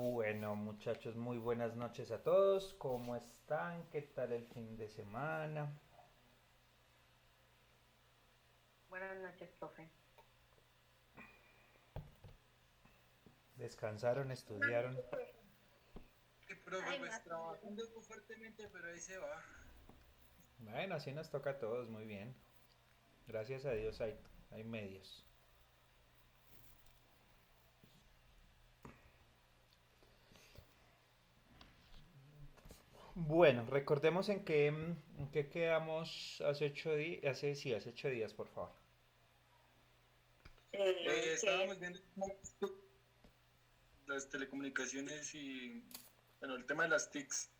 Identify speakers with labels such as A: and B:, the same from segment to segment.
A: Bueno, muchachos, muy buenas noches a todos. ¿Cómo están? ¿Qué tal el fin de semana?
B: Buenas noches, profe.
A: ¿Descansaron? ¿Estudiaron?
C: Sí, profe,
B: Ay,
C: pues
B: más o menos.
C: trabajando fuertemente, pero ahí se va.
A: Bueno, así nos toca a todos, muy bien. Gracias a Dios hay medios. Bueno, recordemos en qué quedamos hace 8 días, hace 8 días, por favor.
B: Que
C: Estábamos viendo las telecomunicaciones y, bueno, el tema de las TICs.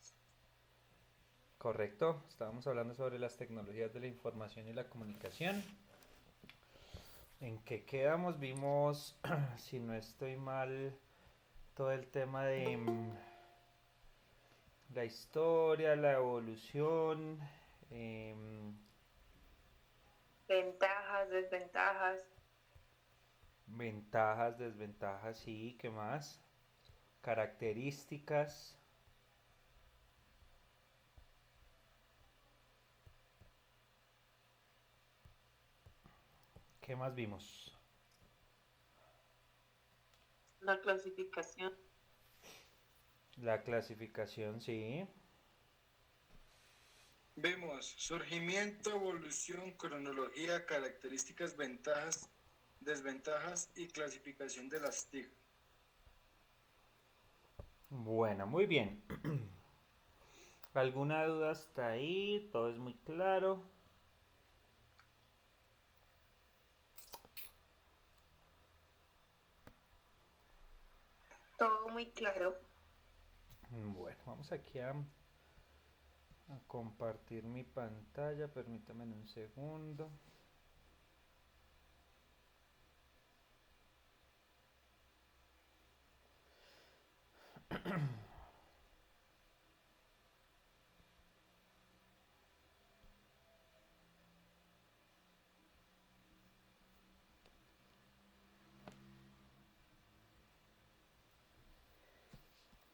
A: Correcto, estábamos hablando sobre las tecnologías de la información y la comunicación. ¿En qué quedamos? Vimos, si no estoy mal, todo el tema de la historia, la evolución, em,
B: ventajas, desventajas,
A: ventajas, desventajas, sí, ¿qué más? Características, ¿qué más vimos?
B: la clasificación,
A: La clasificación, sí.
C: Vemos surgimiento, evolución, cronología, características, ventajas, desventajas y clasificación de las TIC.
A: Bueno, muy bien. ¿Alguna duda hasta ahí? Todo es muy claro.
B: todo muy claro.
A: Bueno, vamos aquí a compartir mi pantalla. Permítame un segundo.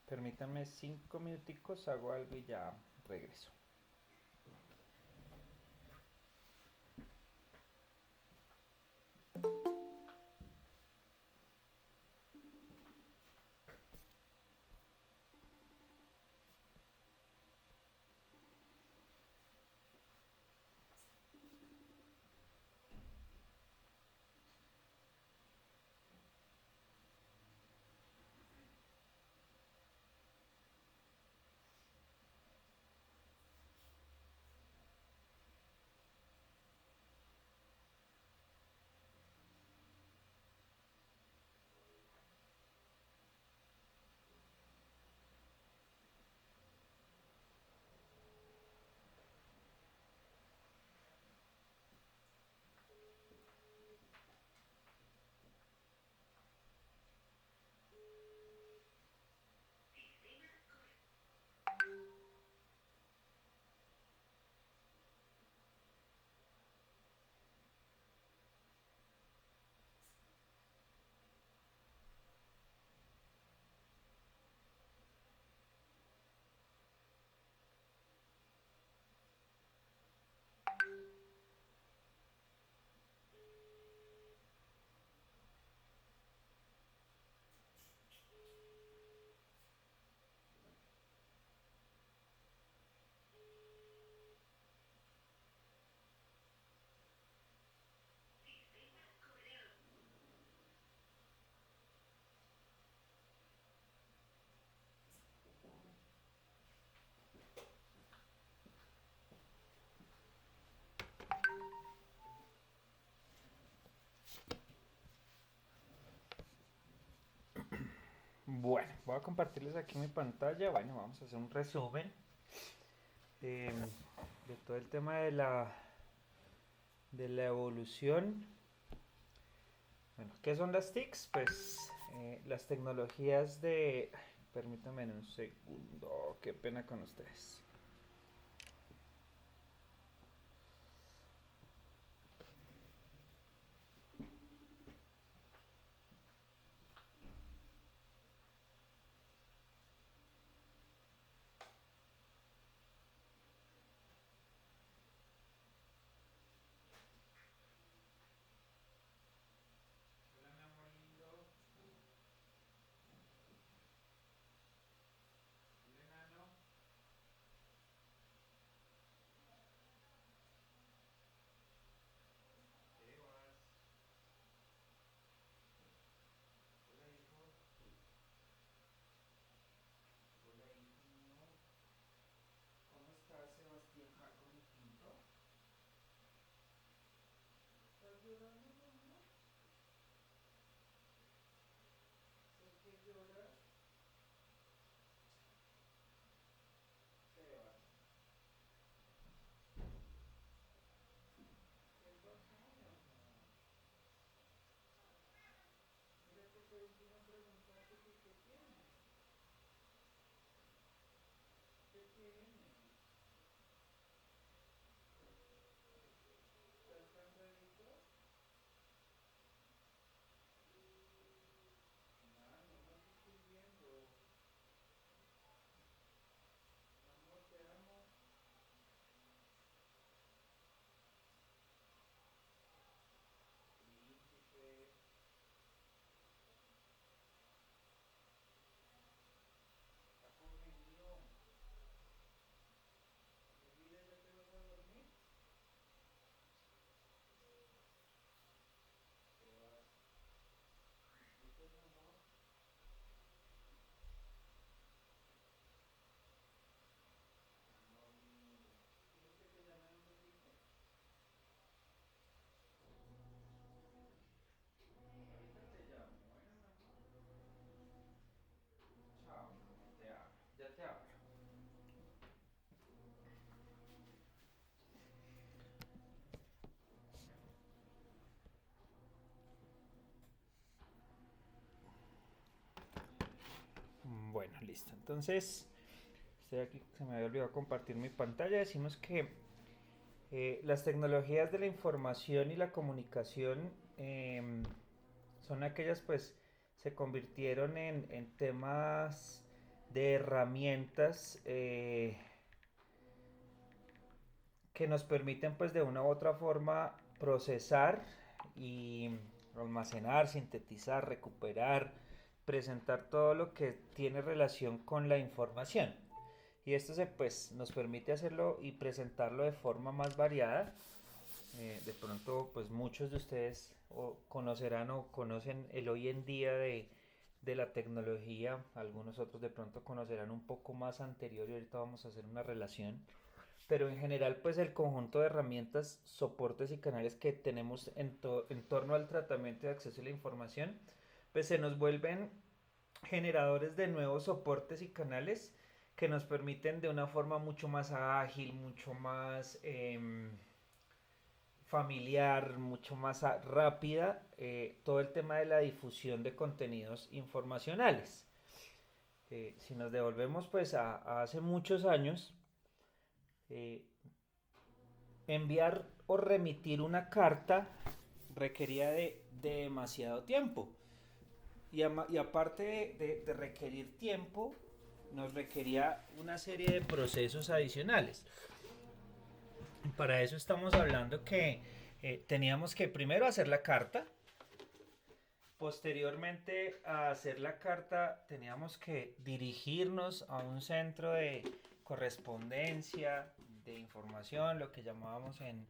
A: Permítame 5 minuticos, hago algo y ya regreso. Bueno, voy a compartirles aquí mi pantalla. Bueno, vamos a hacer un resumen eh, de todo el tema de la evolución. Bueno, ¿qué son las TICs? Pues las tecnologías de... Permítanme un segundo, qué pena con ustedes. Bueno, listo. Entonces, estoy aquí, se me había olvidado compartir mi pantalla. Decimos que las tecnologías de la información y la comunicación son aquellas, pues, se convirtieron en temas de herramientas que nos permiten, pues, de una u otra forma procesar y almacenar, sintetizar, recuperar, presentar todo lo que tiene relación con la información. Y esto pues, nos permite hacerlo y presentarlo de forma más variada. De pronto, pues muchos de ustedes conocerán o conocen el hoy en día de la tecnología. Algunos otros de pronto conocerán un poco más anterior y ahorita vamos a hacer una relación. Pero en general, pues el conjunto de herramientas, soportes y canales que tenemos en torno al tratamiento y acceso a la información, pues se nos vuelven generadores de nuevos soportes y canales que nos permiten de una forma mucho más ágil, mucho más familiar, mucho más rápida, todo el tema de la difusión de contenidos informacionales. Si nos devolvemos pues a hace muchos años, enviar o remitir una carta requería de demasiado tiempo. Y aparte de requerir tiempo, nos requería una serie de procesos adicionales. Para eso estamos hablando que teníamos que primero hacer la carta. Posteriormente a hacer la carta teníamos que dirigirnos a un centro de correspondencia, de información, lo que llamábamos en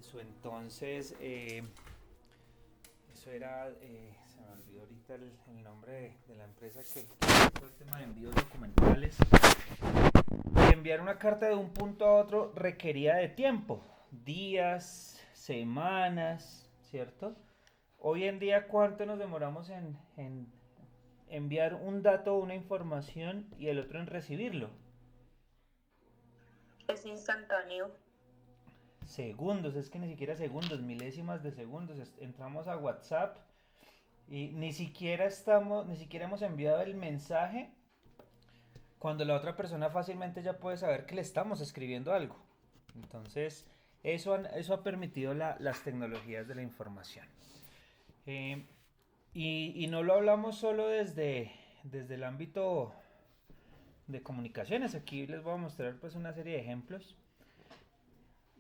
A: su entonces, eso era, se me olvidó ahorita el nombre de la empresa que todo el tema de envíos documentales. Y enviar una carta de un punto a otro requería de tiempo, días, semanas, ¿cierto? Hoy en día, ¿cuánto nos demoramos en enviar un dato o una información y el otro en recibirlo?
B: Es instantáneo.
A: Segundos, es que ni siquiera segundos, milésimas de segundos. Entramos a WhatsApp y ni siquiera hemos enviado el mensaje cuando la otra persona fácilmente ya puede saber que le estamos escribiendo algo. Entonces, eso ha permitido las tecnologías de la información. Y no lo hablamos solo desde el ámbito de comunicaciones. Aquí les voy a mostrar pues una serie de ejemplos.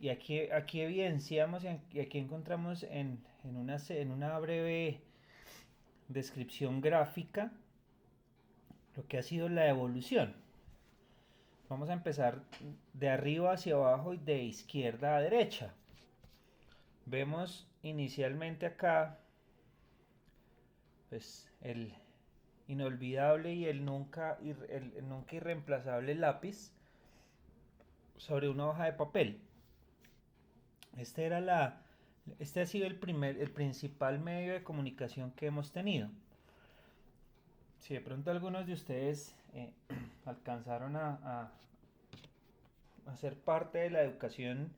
A: Y aquí evidenciamos y aquí encontramos en una breve descripción gráfica lo que ha sido la evolución. Vamos a empezar de arriba hacia abajo y de izquierda a derecha. Vemos inicialmente acá pues el inolvidable y el nunca irreemplazable lápiz sobre una hoja de papel. Este ha sido el principal medio de comunicación que hemos tenido. Si de pronto algunos de ustedes alcanzaron a ser parte de la educación,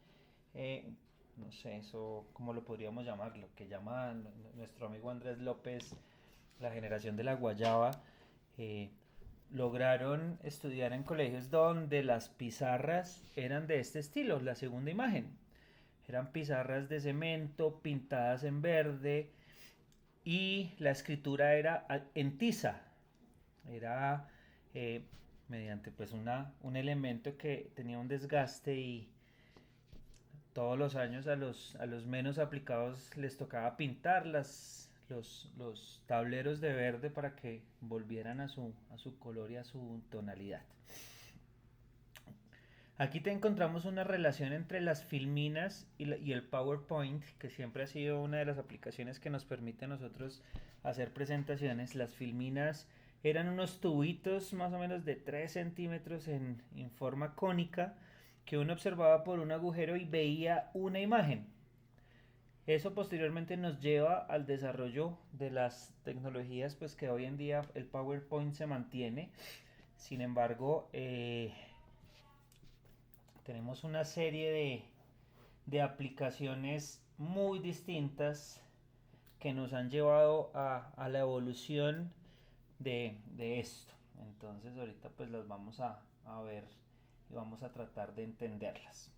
A: no sé, eso, ¿cómo lo podríamos llamar? Lo que llama nuestro amigo Andrés López, la generación de la guayaba, lograron estudiar en colegios donde las pizarras eran de este estilo, la segunda imagen. Eran pizarras de cemento pintadas en verde y la escritura era en tiza. Era mediante pues un elemento que tenía un desgaste y todos los años a los menos aplicados les tocaba pintar los tableros de verde para que volvieran a su color y a su tonalidad. Aquí te encontramos una relación entre las filminas y el PowerPoint, que siempre ha sido una de las aplicaciones que nos permite a nosotros hacer presentaciones. Las filminas eran unos tubitos más o menos de 3 centímetros en forma cónica que uno observaba por un agujero y veía una imagen. Eso posteriormente nos lleva al desarrollo de las tecnologías, pues que hoy en día el PowerPoint se mantiene. Sin embargo, tenemos una serie de aplicaciones muy distintas que nos han llevado a la evolución de esto. Entonces ahorita pues las vamos a ver y vamos a tratar de entenderlas.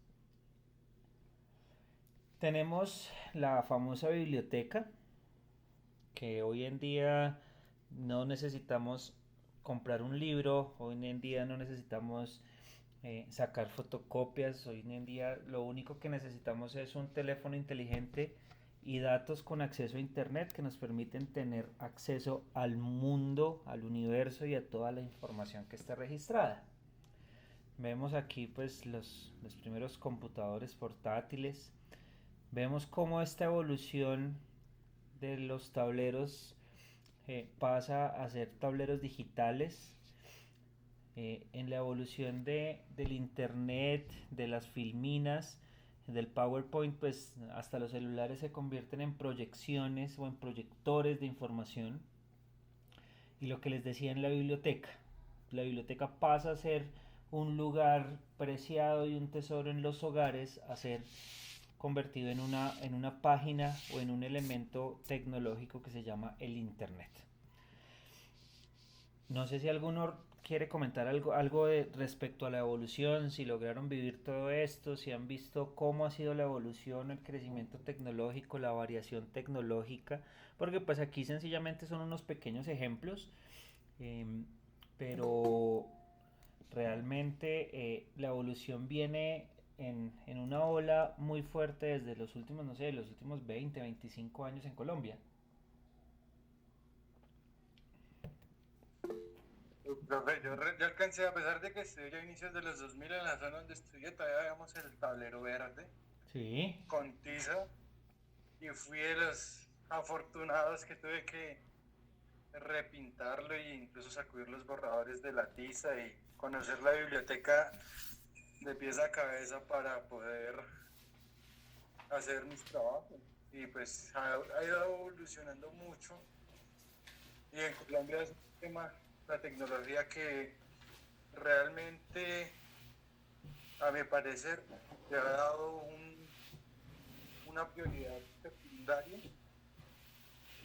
A: Tenemos la famosa biblioteca, que hoy en día no necesitamos comprar un libro, hoy en día no necesitamos sacar fotocopias, hoy en día lo único que necesitamos es un teléfono inteligente y datos con acceso a internet que nos permiten tener acceso al mundo, al universo y a toda la información que está registrada. Vemos aquí pues los primeros computadores portátiles. Vemos cómo esta evolución de los tableros pasa a ser tableros digitales. En la evolución del internet, de las filminas, del PowerPoint, pues hasta los celulares se convierten en proyecciones o en proyectores de información. Y lo que les decía en la biblioteca pasa a ser un lugar preciado y un tesoro en los hogares a ser convertido en una página o en un elemento tecnológico que se llama el Internet. No sé si alguno quiere comentar algo respecto a la evolución, si lograron vivir todo esto, si han visto cómo ha sido la evolución, el crecimiento tecnológico, la variación tecnológica, porque pues aquí sencillamente son unos pequeños ejemplos, eh, pero realmente la evolución viene en una ola muy fuerte desde los últimos, no sé, los últimos 20, 25 años en Colombia.
C: Profe, yo alcancé, a pesar de que estudié ya a inicios de los 2000 en la zona donde estudié, todavía veíamos el tablero verde
A: Sí.
C: con tiza y fui de los afortunados que tuve que repintarlo e incluso sacudir los borradores de la tiza y conocer la biblioteca de pies a cabeza para poder hacer mis trabajos. Y pues ha ido evolucionando mucho y en Colombia es un tema, la tecnología que realmente, a mi parecer, le ha dado una prioridad secundaria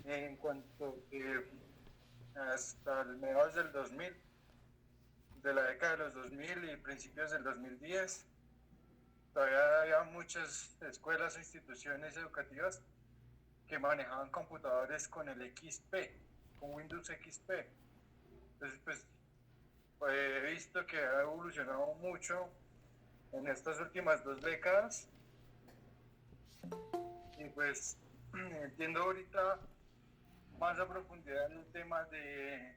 C: en cuanto que hasta el mediados del 2000, de la década de los 2000 y principios del 2010, todavía había muchas escuelas o instituciones educativas que manejaban computadores con el XP, con Windows XP. Entonces, pues he visto que ha evolucionado mucho en estas últimas 2 décadas y pues entiendo ahorita más a profundidad el tema de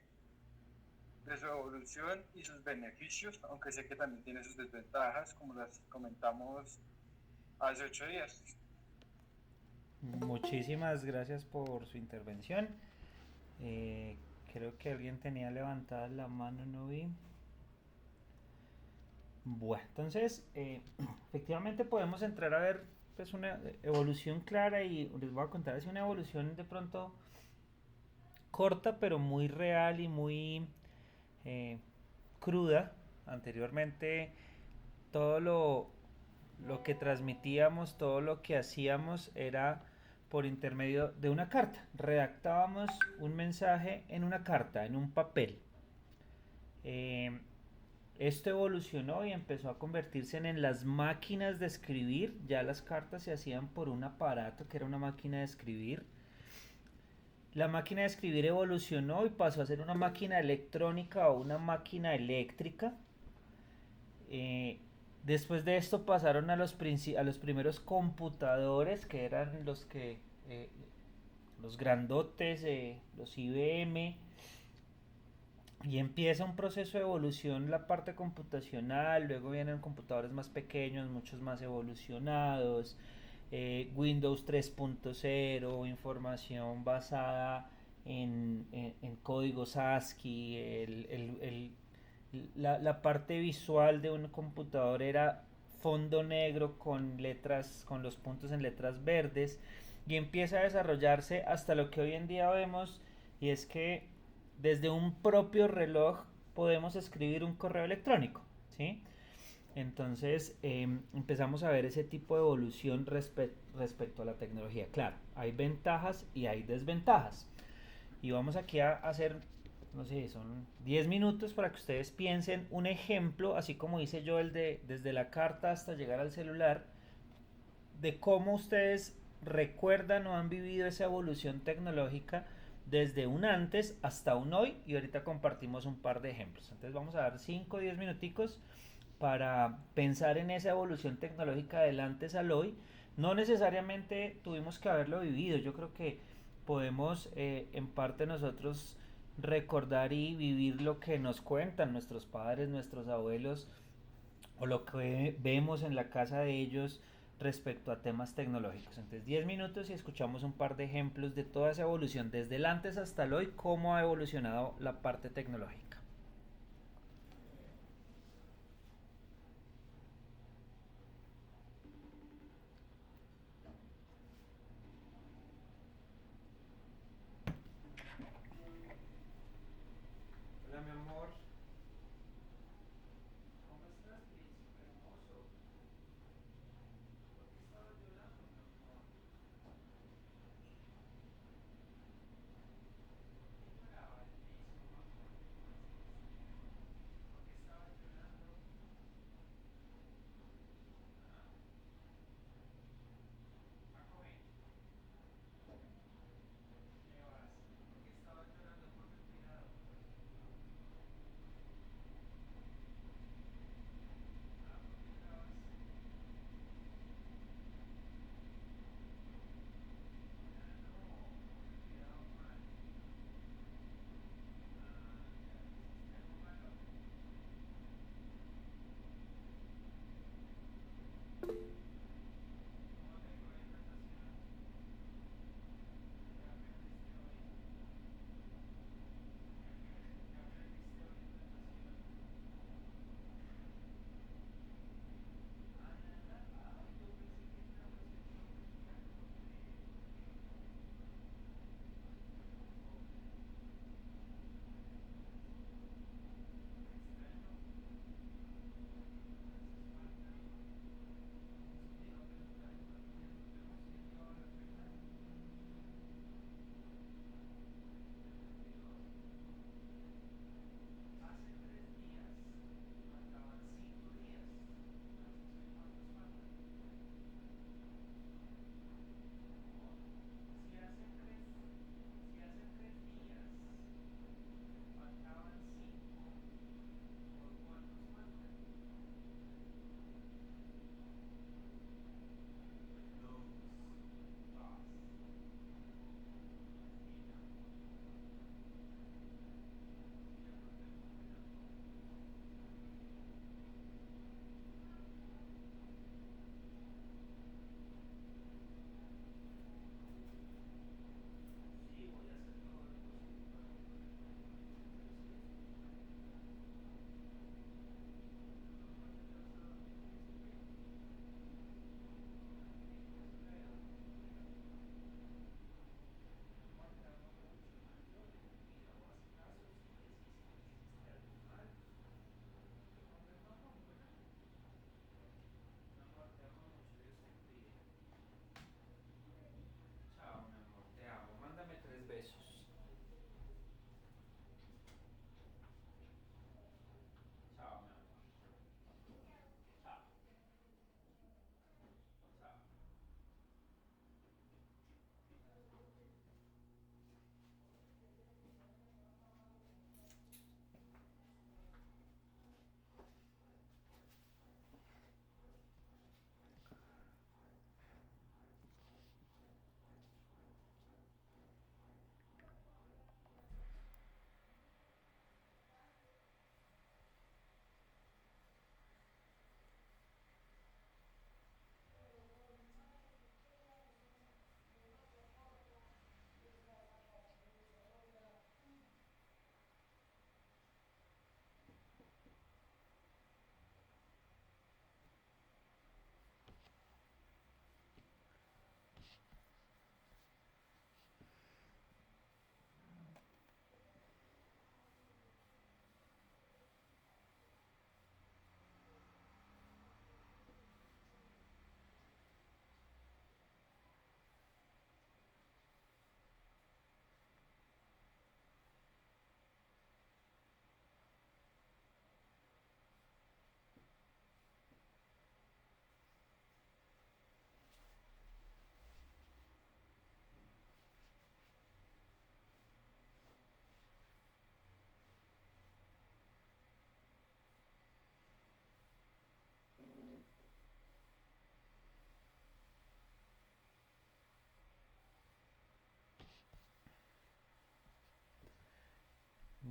C: su evolución y sus beneficios, aunque sé que también tiene sus desventajas, como las comentamos hace 8 días.
A: Muchísimas gracias por su intervención. Creo que alguien tenía levantada la mano, no vi. Bueno, entonces efectivamente podemos entrar a ver pues una evolución clara y les voy a contar así una evolución de pronto corta pero muy real y muy cruda. Anteriormente todo lo que transmitíamos, todo lo que hacíamos era por intermedio de una carta. Redactábamos un mensaje en una carta, en un papel. Esto evolucionó y empezó a convertirse en las máquinas de escribir. Ya las cartas se hacían por un aparato que era una máquina de escribir. La máquina de escribir evolucionó y pasó a ser una máquina electrónica o una máquina eléctrica. Después de esto pasaron a los primeros computadores, que eran los grandotes, los IBM, y empieza un proceso de evolución la parte computacional. Luego vienen computadores más pequeños, muchos más evolucionados, Windows 3.0, información basada en códigos ASCII. La parte visual de un computador era fondo negro con los puntos en letras verdes, y empieza a desarrollarse hasta lo que hoy en día vemos, y es que desde un propio reloj podemos escribir un correo electrónico, ¿sí? Entonces empezamos a ver ese tipo de evolución respecto a la tecnología. Claro, hay ventajas y hay desventajas. Y vamos aquí a hacer no sé, son 10 minutos para que ustedes piensen un ejemplo, así como hice yo el de desde la carta hasta llegar al celular, de cómo ustedes recuerdan o han vivido esa evolución tecnológica desde un antes hasta un hoy, y ahorita compartimos un par de ejemplos. Entonces vamos a dar 5 o 10 minuticos para pensar en esa evolución tecnológica del antes al hoy. No necesariamente tuvimos que haberlo vivido, yo creo que podemos en parte nosotros recordar y vivir lo que nos cuentan nuestros padres, nuestros abuelos, o lo que vemos en la casa de ellos respecto a temas tecnológicos. Entonces 10 minutos y escuchamos un par de ejemplos de toda esa evolución desde el antes hasta el hoy, cómo ha evolucionado la parte tecnológica. Hola mi amor, ¿cómo estás, príncipe hermoso? ¿Por qué estabas llorando, mi amor? ¿Por qué llorabas, príncipe, mi amor? ¿Por qué estabas llorando? ¿Ah? Paco, ven, ¿qué vas? ¿Por qué estabas llorando por mi cuidado?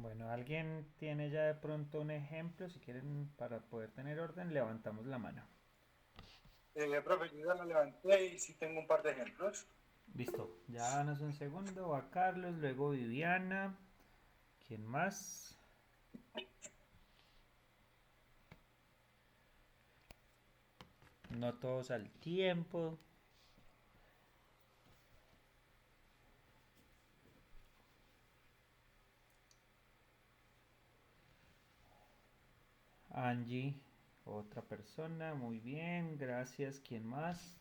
A: Bueno, ¿alguien tiene ya de pronto un ejemplo? Si quieren, para poder tener orden, levantamos la mano.
C: Profe, yo ya la levanté y sí tengo un par de ejemplos.
A: Listo, ya danos un segundo. Va Carlos, luego Viviana. ¿Quién más? No todos al tiempo. Angie, otra persona. Muy bien, gracias. ¿Quién más?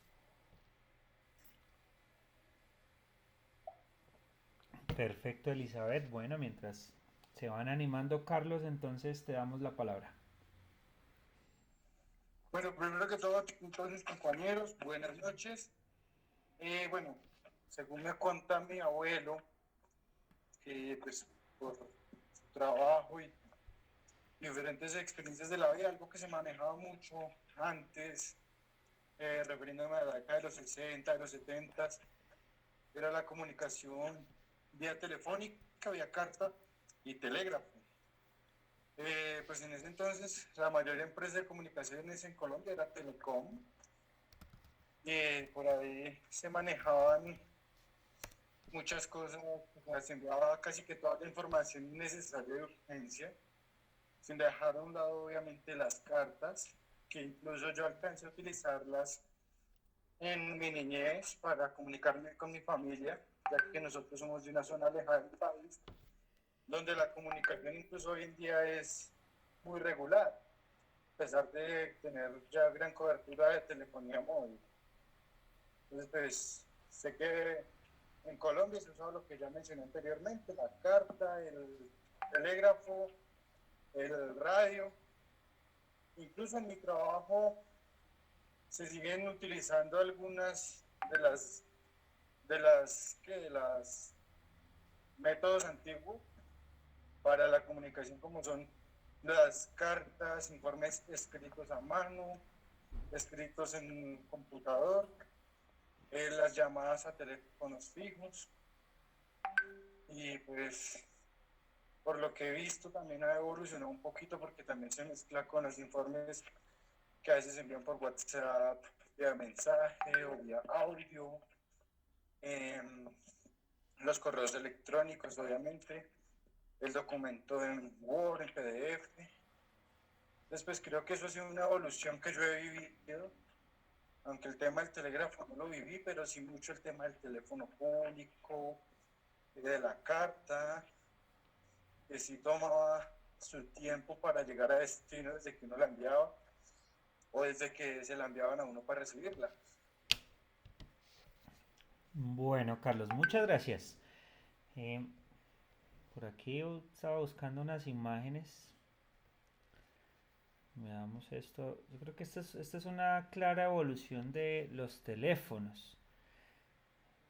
A: Perfecto, Elizabeth. Bueno, mientras se van animando, Carlos, entonces te damos la palabra.
C: Bueno, primero que todo, entonces, compañeros, buenas noches. Bueno, según me cuenta mi abuelo, pues por su trabajo y diferentes experiencias de la vida, algo que se manejaba mucho antes, refiriéndome a la década de los 60, de los 70, era la comunicación vía telefónica, vía carta y telégrafo. Pues en ese entonces la mayor empresa de comunicaciones en Colombia era Telecom. Por ahí se manejaban muchas cosas, o sea, se enviaba casi que toda la información necesaria de urgencia, sin dejar a un lado obviamente las cartas, que incluso yo alcancé a utilizarlas en mi niñez para comunicarme con mi familia, ya que nosotros somos de una zona lejana del país, donde la comunicación incluso hoy en día es muy regular, a pesar de tener ya gran cobertura de telefonía móvil. Entonces, pues, sé que en Colombia se usa lo que ya mencioné anteriormente, la carta, el telégrafo, el radio. Incluso en mi trabajo se siguen utilizando algunas de las métodos antiguos para la comunicación, como son las cartas, informes escritos a mano, escritos en computador, las llamadas a teléfonos fijos. Y pues por lo que he visto también ha evolucionado un poquito porque también se mezcla con los informes que a veces se envían por WhatsApp, vía mensaje o vía audio, los correos electrónicos obviamente, el documento en Word, en PDF. Después creo que eso ha sido una evolución que yo he vivido, aunque el tema del telégrafo no lo viví, pero sí mucho el tema del teléfono público, de la carta, que sí tomaba su tiempo para llegar a destino desde que uno la enviaba o desde que se la enviaban a uno para recibirla.
A: Bueno, Carlos, muchas gracias. Eh, por aquí yo estaba buscando unas imágenes. Veamos esto. Yo creo que esta es una clara evolución de los teléfonos.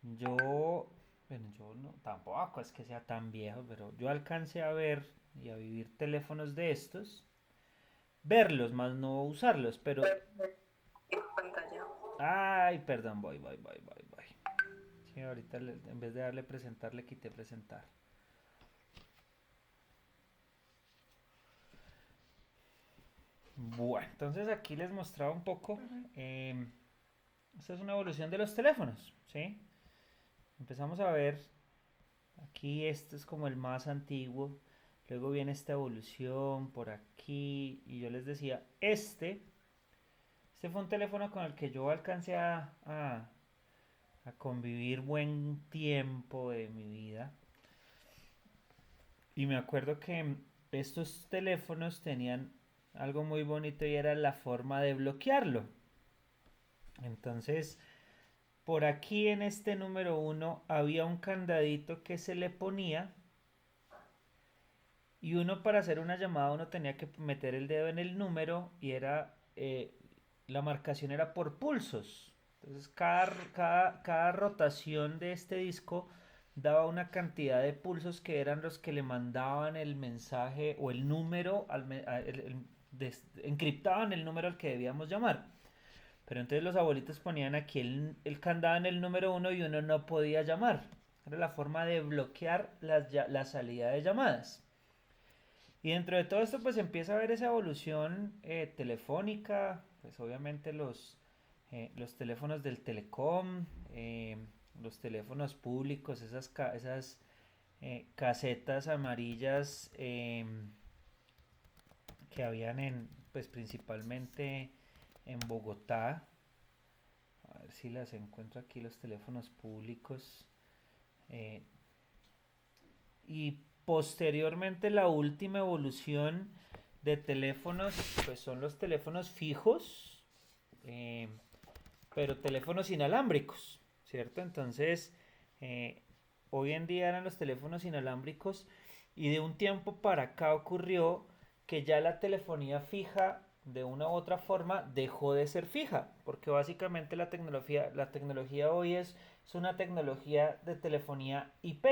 A: Yo no, tampoco es que sea tan viejo, pero yo alcancé a ver y a vivir teléfonos de estos. Verlos, más no usarlos, pero...
B: Pantalla.
A: Ay, perdón, voy. Sí, ahorita en vez de darle presentar, le quité presentar. Bueno, entonces aquí les mostraba un poco. Esta es una evolución de los teléfonos, ¿sí? Empezamos a ver, aquí este es como el más antiguo. Luego viene esta evolución por aquí. Y yo les decía, este fue un teléfono con el que yo alcancé a convivir buen tiempo de mi vida. Y me acuerdo que estos teléfonos tenían algo muy bonito y era la forma de bloquearlo. Entonces, por aquí en este número 1 había un candadito que se le ponía y uno para hacer una llamada uno tenía que meter el dedo en el número y era la marcación era por pulsos. Entonces cada rotación de este disco daba una cantidad de pulsos que eran los que le mandaban el mensaje o el número, encriptaban el número al que debíamos llamar. Pero entonces los abuelitos ponían aquí el candado en el número 1 y uno no podía llamar. Era la forma de bloquear la salida de llamadas. Y dentro de todo esto pues empieza a haber esa evolución telefónica, pues obviamente los teléfonos del Telecom, los teléfonos públicos, esas casetas amarillas que habían pues principalmente en Bogotá. A ver si las encuentro aquí, los teléfonos públicos. eh, y posteriormente la última evolución de teléfonos, pues son los teléfonos fijos, eh, pero teléfonos inalámbricos, ¿cierto? Entonces, eh, hoy en día eran los teléfonos inalámbricos y de un tiempo para acá ocurrió que ya la telefonía fija de una u otra forma dejó de ser fija, porque básicamente la tecnología hoy es una tecnología de telefonía IP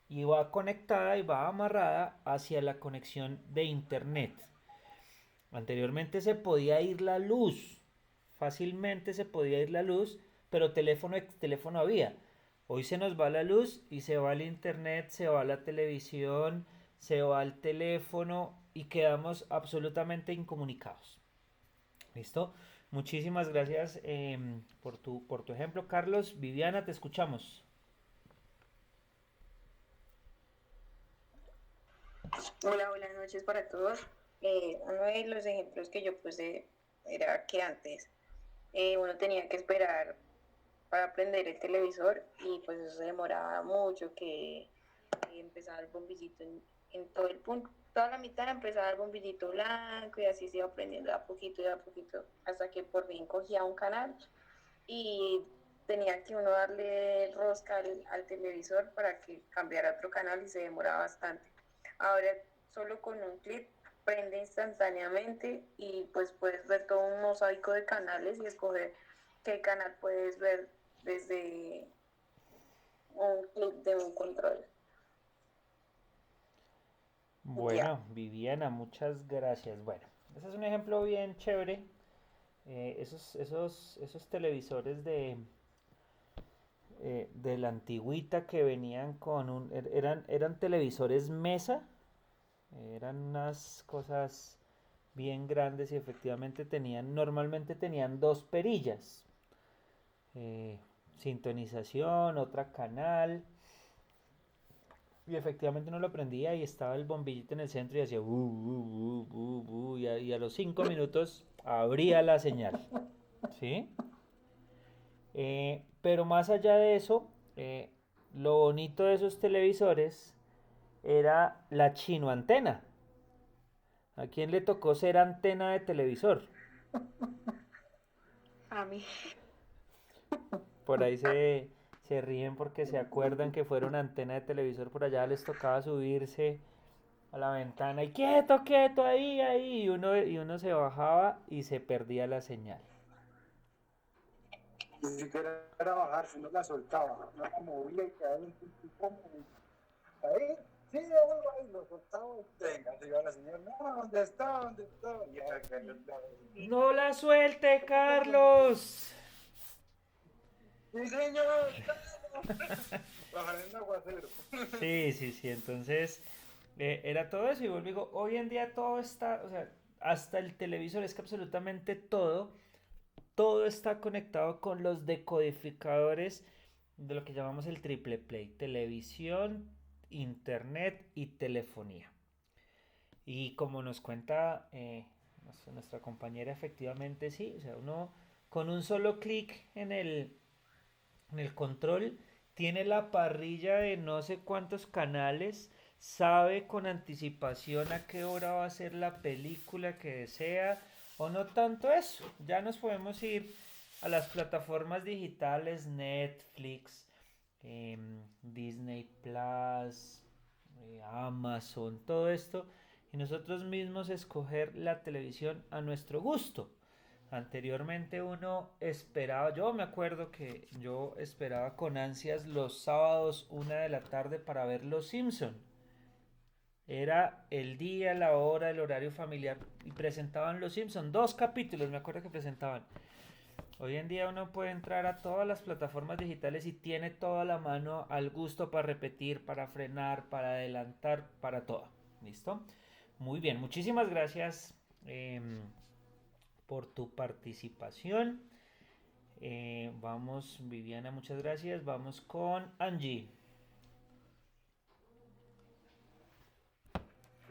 A: y va conectada y va amarrada hacia la conexión de internet. Anteriormente se podía ir la luz, fácilmente se podía ir la luz, pero teléfono había. Hoy se nos va la luz y se va el internet, se va la televisión, se va el teléfono y quedamos absolutamente incomunicados. ¿Listo? Muchísimas gracias por tu ejemplo, Carlos. Viviana, te escuchamos.
B: Hola, buenas noches para todos. Uno de los ejemplos que yo puse era que antes uno tenía que esperar para prender el televisor y pues eso se demoraba mucho, que empezaba el bombillito en todo el punto, toda la mitad empezaba el bombillito blanco y así se iba prendiendo de a poquito, hasta que por fin cogía un canal y tenía que uno darle rosca al televisor para que cambiara otro canal y se demoraba bastante. Ahora solo con un clic prende instantáneamente y pues puedes ver todo un mosaico de canales y escoger qué canal puedes ver desde un clic de un control. Ya.
A: Bueno, Viviana, muchas gracias. Bueno, ese es un ejemplo bien chévere. Esos televisores de la antigüita que venían eran televisores mesa, eran unas cosas bien grandes y efectivamente normalmente tenían dos perillas, eh, sintonización, otra canal, y efectivamente uno lo prendía y estaba el bombillito en el centro y hacía y a los 5 minutos abría la señal, ¿sí? Pero más allá de eso, lo bonito de esos televisores era la chino antena. ¿A quién le tocó ser antena de televisor?
B: A mí.
A: Por ahí se ríen porque se acuerdan que fueron antena de televisor, por allá les tocaba subirse a la ventana y quieto, quieto, ahí, ahí, y uno se bajaba y se perdía la señal.
C: Ni siquiera era bajarse, no la soltaba, no la movía y quedaba un poquito ahí. Sí, yo vuelvo ahí, lo soltaba. Venga, se iba la señora, no, ¿dónde está? ¿Dónde está? Ya, que no está.
A: ¡No la suelte, Carlos!
C: Sí, señor, bajar en aguacero.
A: Sí, sí, sí, entonces era todo eso y vuelvo y digo, hoy en día todo está, o sea, hasta el televisor, es que absolutamente todo está conectado con los decodificadores de lo que llamamos el triple play, televisión, internet y telefonía. Y como nos cuenta nuestra compañera, efectivamente sí, o sea, uno con un solo clic en el control tiene la parrilla de no sé cuántos canales, sabe con anticipación a qué hora va a ser la película que desea, o no tanto eso, ya nos podemos ir a las plataformas digitales, Netflix, Disney Plus, Amazon, todo esto, y nosotros mismos escoger la televisión a nuestro gusto. Anteriormente uno esperaba, yo me acuerdo que yo esperaba con ansias los sábados 1 de la tarde para ver Los Simpson. Era el día, la hora, el horario familiar y presentaban Los Simpson, 2 capítulos, me acuerdo que presentaban. Hoy en día uno puede entrar a todas las plataformas digitales y tiene toda la mano al gusto para repetir, para frenar, para adelantar, para todo. ¿Listo? Muy bien, muchísimas gracias em, por tu participación. Vamos, Viviana, muchas gracias. Vamos con Angie.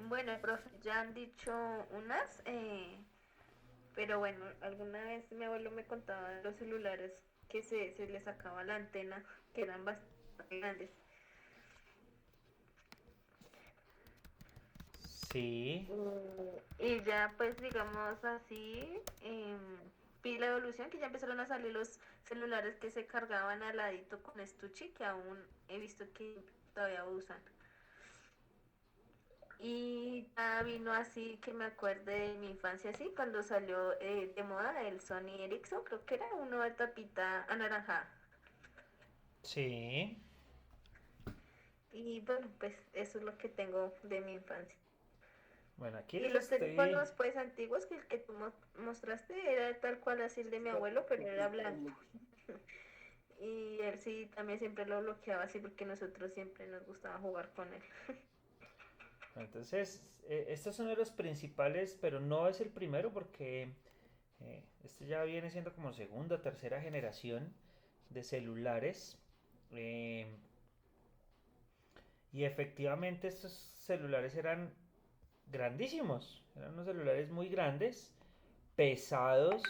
D: Bueno, profe, ya han dicho unas, pero bueno, alguna vez mi abuelo me contaba de los celulares que se les sacaba la antena, que eran bastante grandes.
A: Sí,
D: Y ya pues digamos así, vi la evolución que ya empezaron a salir los celulares que se cargaban al ladito con estuche, que aún he visto que todavía usan. Y ya vino así que me acuerde de mi infancia, así, cuando salió de moda el Sony Ericsson, creo que era uno de tapita anaranjada.
A: sí.
D: Y bueno, pues eso es lo que tengo de mi infancia.
A: Bueno, aquí
D: Y
A: les
D: los
A: estoy...
D: teléfonos pues antiguos que el que tú mostraste era tal cual así el de mi abuelo, pero era blanco. Y él sí también siempre lo bloqueaba así porque nosotros siempre nos gustaba jugar con él.
A: Entonces, este es uno de los principales, pero no es el primero porque este ya viene siendo como segunda o tercera generación de celulares. eh, y efectivamente estos celulares eran grandísimos, eran unos celulares muy grandes, pesados,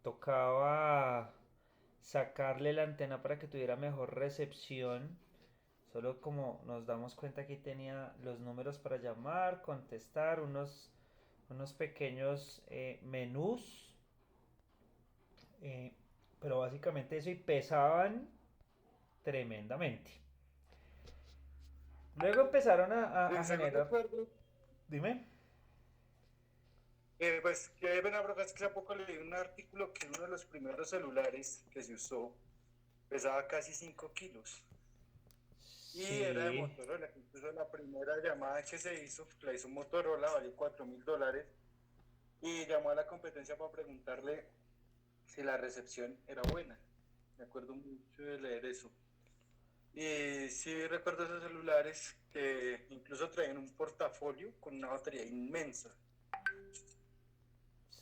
A: tocaba sacarle la antena para que tuviera mejor recepción. Solo como nos damos cuenta aquí tenía los números para llamar, contestar, unos pequeños menús, eh, pero básicamente eso y pesaban tremendamente. Luego empezaron a
C: Según
A: generar,
C: recuerdo,
A: dime,
C: pues que bueno, profe, es que hace poco leí un artículo que uno de los primeros celulares que se usó pesaba casi 5 kilos. Y era de
A: sí,
C: Motorola, que incluso la primera llamada que se hizo, la hizo Motorola, valió $4.000. Y llamó a la competencia para preguntarle si la recepción era buena. Me acuerdo mucho de leer eso. Y sí recuerdo esos celulares que incluso traían un portafolio con una batería inmensa,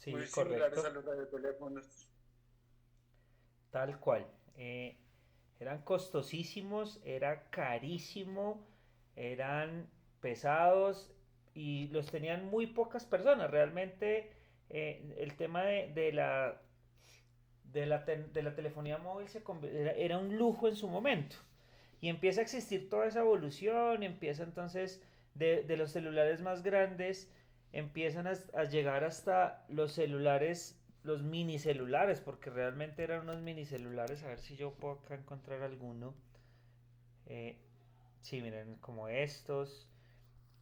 C: muy
A: sí,
C: similares a
A: correcto,
C: los radioteléfonos.
A: tal cual. Eran costosísimos, era carísimo, eran pesados y los tenían muy pocas personas. Realmente el tema de la telefonía móvil era un lujo en su momento. Y empieza a existir toda esa evolución, empieza entonces de los celulares más grandes, empiezan a llegar hasta los celulares, los mini celulares, porque realmente eran unos mini celulares. A ver si yo puedo acá encontrar alguno. Eh, sí, miren, como estos.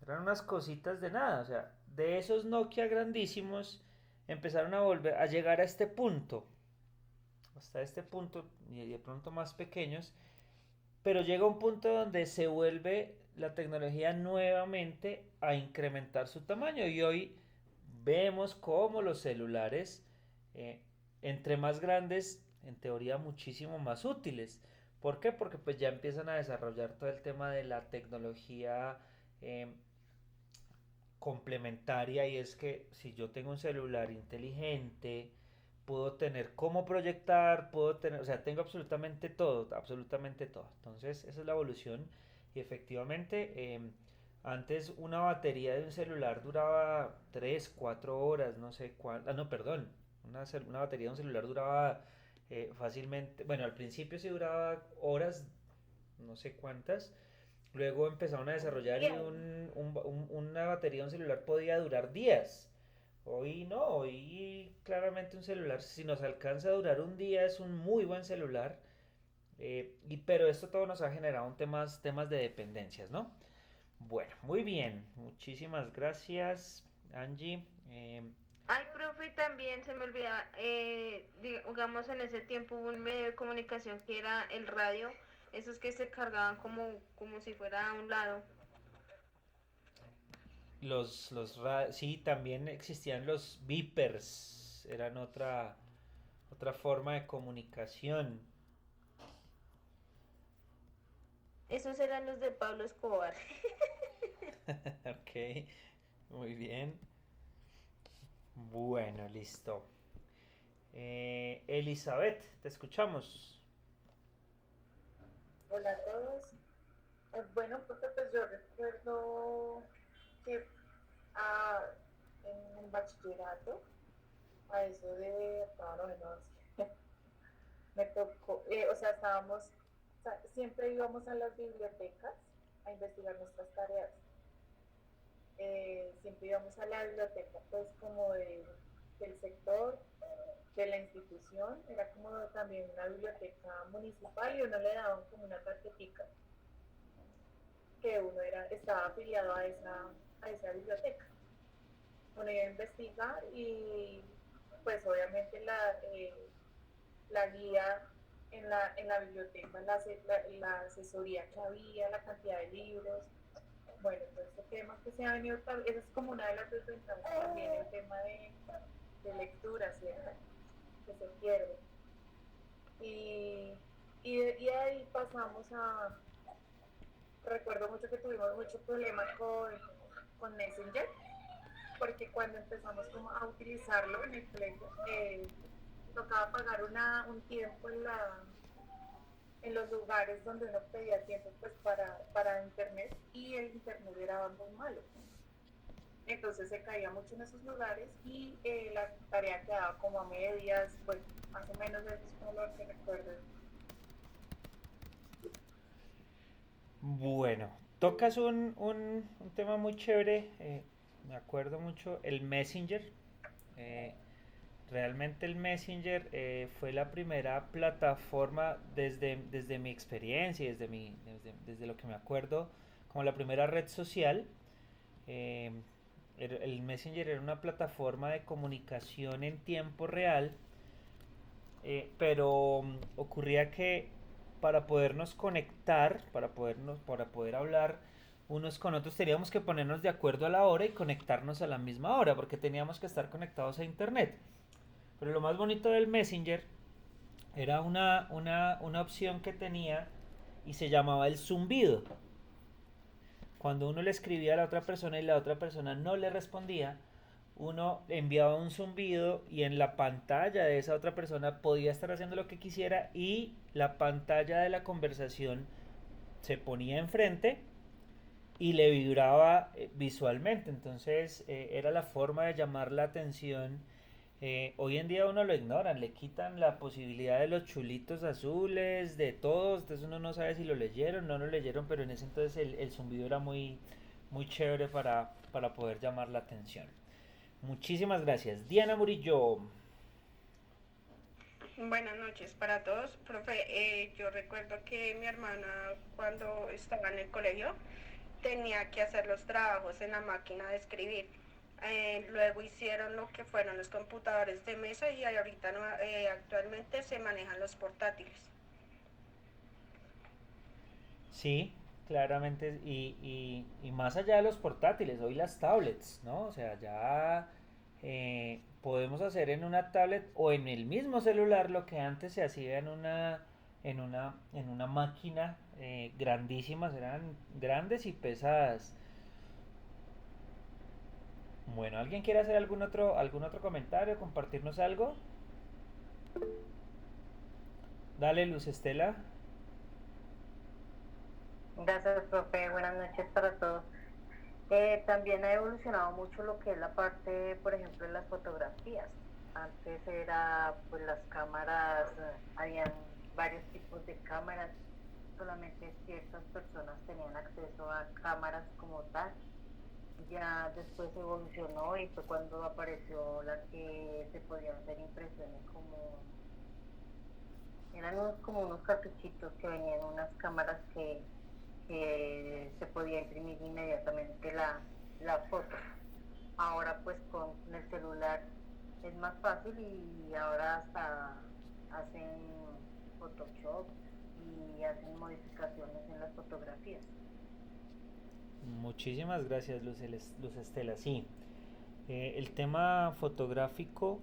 A: Eran unas cositas de nada, o sea, de esos Nokia grandísimos empezaron a volver a llegar a este punto, hasta este punto y de pronto más pequeños, pero llega un punto donde se vuelve la tecnología nuevamente a incrementar su tamaño y hoy vemos cómo los celulares, eh, entre más grandes, en teoría muchísimo más útiles. ¿Por qué? Porque pues ya empiezan a desarrollar todo el tema de la tecnología eh, complementaria, y es que si yo tengo un celular inteligente, puedo tener cómo proyectar, puedo tener, o sea, tengo absolutamente todo, absolutamente todo. Entonces, esa es la evolución y efectivamente, antes una batería de un celular duraba 3 4 horas, no sé cuánto, no, perdón, una batería de un celular duraba fácilmente, bueno, al principio sí duraba horas, no sé cuántas. Luego empezaron a desarrollar y
D: Bien.
A: una batería de un celular podía durar días. Hoy no, hoy claramente un celular, si nos alcanza a durar un día, es un muy buen celular. Pero esto todo nos ha generado temas de dependencias, ¿no? Bueno, muy bien. Muchísimas gracias, Angie.
D: Ay, profe, también se me olvidaba, digamos en ese tiempo hubo un medio de comunicación que era el radio, esos que se cargaban como si fuera a un lado.
A: Sí, también existían los beepers. Eran otra forma de comunicación.
D: Esos eran los de Pablo Escobar.
A: Ok, muy bien. Bueno, listo. Elizabeth, te escuchamos.
E: Hola a todos. Bueno, porque pues yo recuerdo que ah, en el bachillerato, a eso de octavo, noveno, once, me tocó, o sea, estábamos, o sea, siempre íbamos a las bibliotecas a investigar nuestras tareas. Siempre íbamos a la biblioteca, pues como del sector, de la institución, era como también una biblioteca municipal y uno le daban como una tarjetita que uno estaba afiliado a esa biblioteca. Uno iba a investigar y pues obviamente la guía en la biblioteca, la asesoría que había, la cantidad de libros, bueno, todo este tema que se ha venido, esa es como una de las desventajas también, el tema de lectura, ¿cierto? Que se pierde. Y, y de ahí pasamos recuerdo mucho que tuvimos mucho problema con Messenger, porque cuando empezamos como a utilizarlo en el colegio, tocaba pagar un tiempo en los lugares donde uno pedía tiempo pues para internet y el internet era muy malo. Entonces se caía mucho en esos lugares y la tarea quedaba como a medias, pues más o menos eso es como lo que recuerdo.
A: Bueno, tocas un tema muy chévere. Me acuerdo mucho el Messenger. eh, Realmente el Messenger fue la primera plataforma desde mi experiencia y desde lo que me acuerdo como la primera red social. eh, el Messenger era una plataforma de comunicación en tiempo real, pero ocurría que para podernos conectar, para poder hablar unos con otros, teníamos que ponernos de acuerdo a la hora y conectarnos a la misma hora, porque teníamos que estar conectados a internet. Pero lo más bonito del Messenger era una opción que tenía y se llamaba el zumbido. Cuando uno le escribía a la otra persona y la otra persona no le respondía, uno enviaba un zumbido y en la pantalla de esa otra persona podía estar haciendo lo que quisiera y la pantalla de la conversación se ponía enfrente y le vibraba visualmente. Entonces era la forma de llamar la atención. Hoy en día uno lo ignoran, le quitan la posibilidad de los chulitos azules, de todos, entonces uno no sabe si lo leyeron, no lo leyeron, pero en ese entonces el zumbido era muy chévere para poder llamar la atención. Muchísimas gracias. Diana Murillo.
F: Buenas noches para todos. Profe, yo recuerdo que mi hermana cuando estaba en el colegio tenía que hacer los trabajos en la máquina de escribir. Luego hicieron lo que fueron los computadores de mesa y ahorita no, actualmente se manejan los portátiles.
A: Sí, claramente, y más allá de los portátiles, hoy las tablets, ¿no? O sea, ya podemos hacer en una tablet o en el mismo celular lo que antes se hacía en una máquina grandísimas, eran grandes y pesadas. Bueno, ¿alguien quiere hacer algún otro comentario, compartirnos algo? Dale, Luz Estela.
G: Gracias, profe. Buenas noches para todos. También ha evolucionado mucho lo que es la parte, por ejemplo, de las fotografías. Antes era, pues las cámaras, habían varios tipos de cámaras, solamente ciertas personas tenían acceso a cámaras como tal. Ya después evolucionó y fue cuando apareció la que se podían hacer impresiones eran como unos cartuchitos que venían unas cámaras que se podía imprimir inmediatamente la foto. Ahora pues con el celular es más fácil y ahora hasta hacen Photoshop y hacen modificaciones en las fotografías.
A: Muchísimas gracias, Luz Estela. Sí, el tema fotográfico,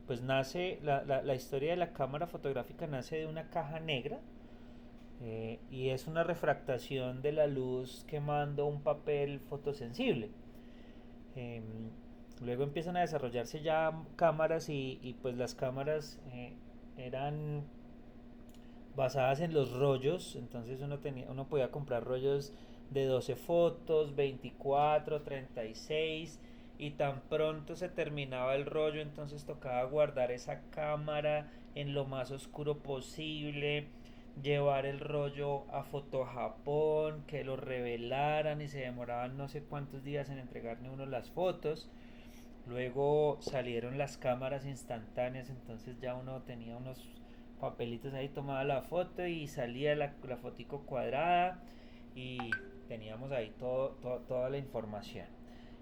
A: pues nace, la historia de la cámara fotográfica nace de una caja negra y es una refractación de la luz quemando un papel fotosensible. Em, Luego empiezan a desarrollarse ya cámaras y pues las cámaras eran basadas en los rollos, entonces uno podía comprar rollos de 12 fotos, 24, 36 y tan pronto se terminaba el rollo, entonces tocaba guardar esa cámara en lo más oscuro posible, llevar el rollo a Fotojapón, que lo revelaran y se demoraban no sé cuántos días en entregarle uno las fotos. Luego salieron las cámaras instantáneas, entonces ya uno tenía unos papelitos ahí, tomaba la foto y salía la fotico cuadrada y teníamos ahí toda la información.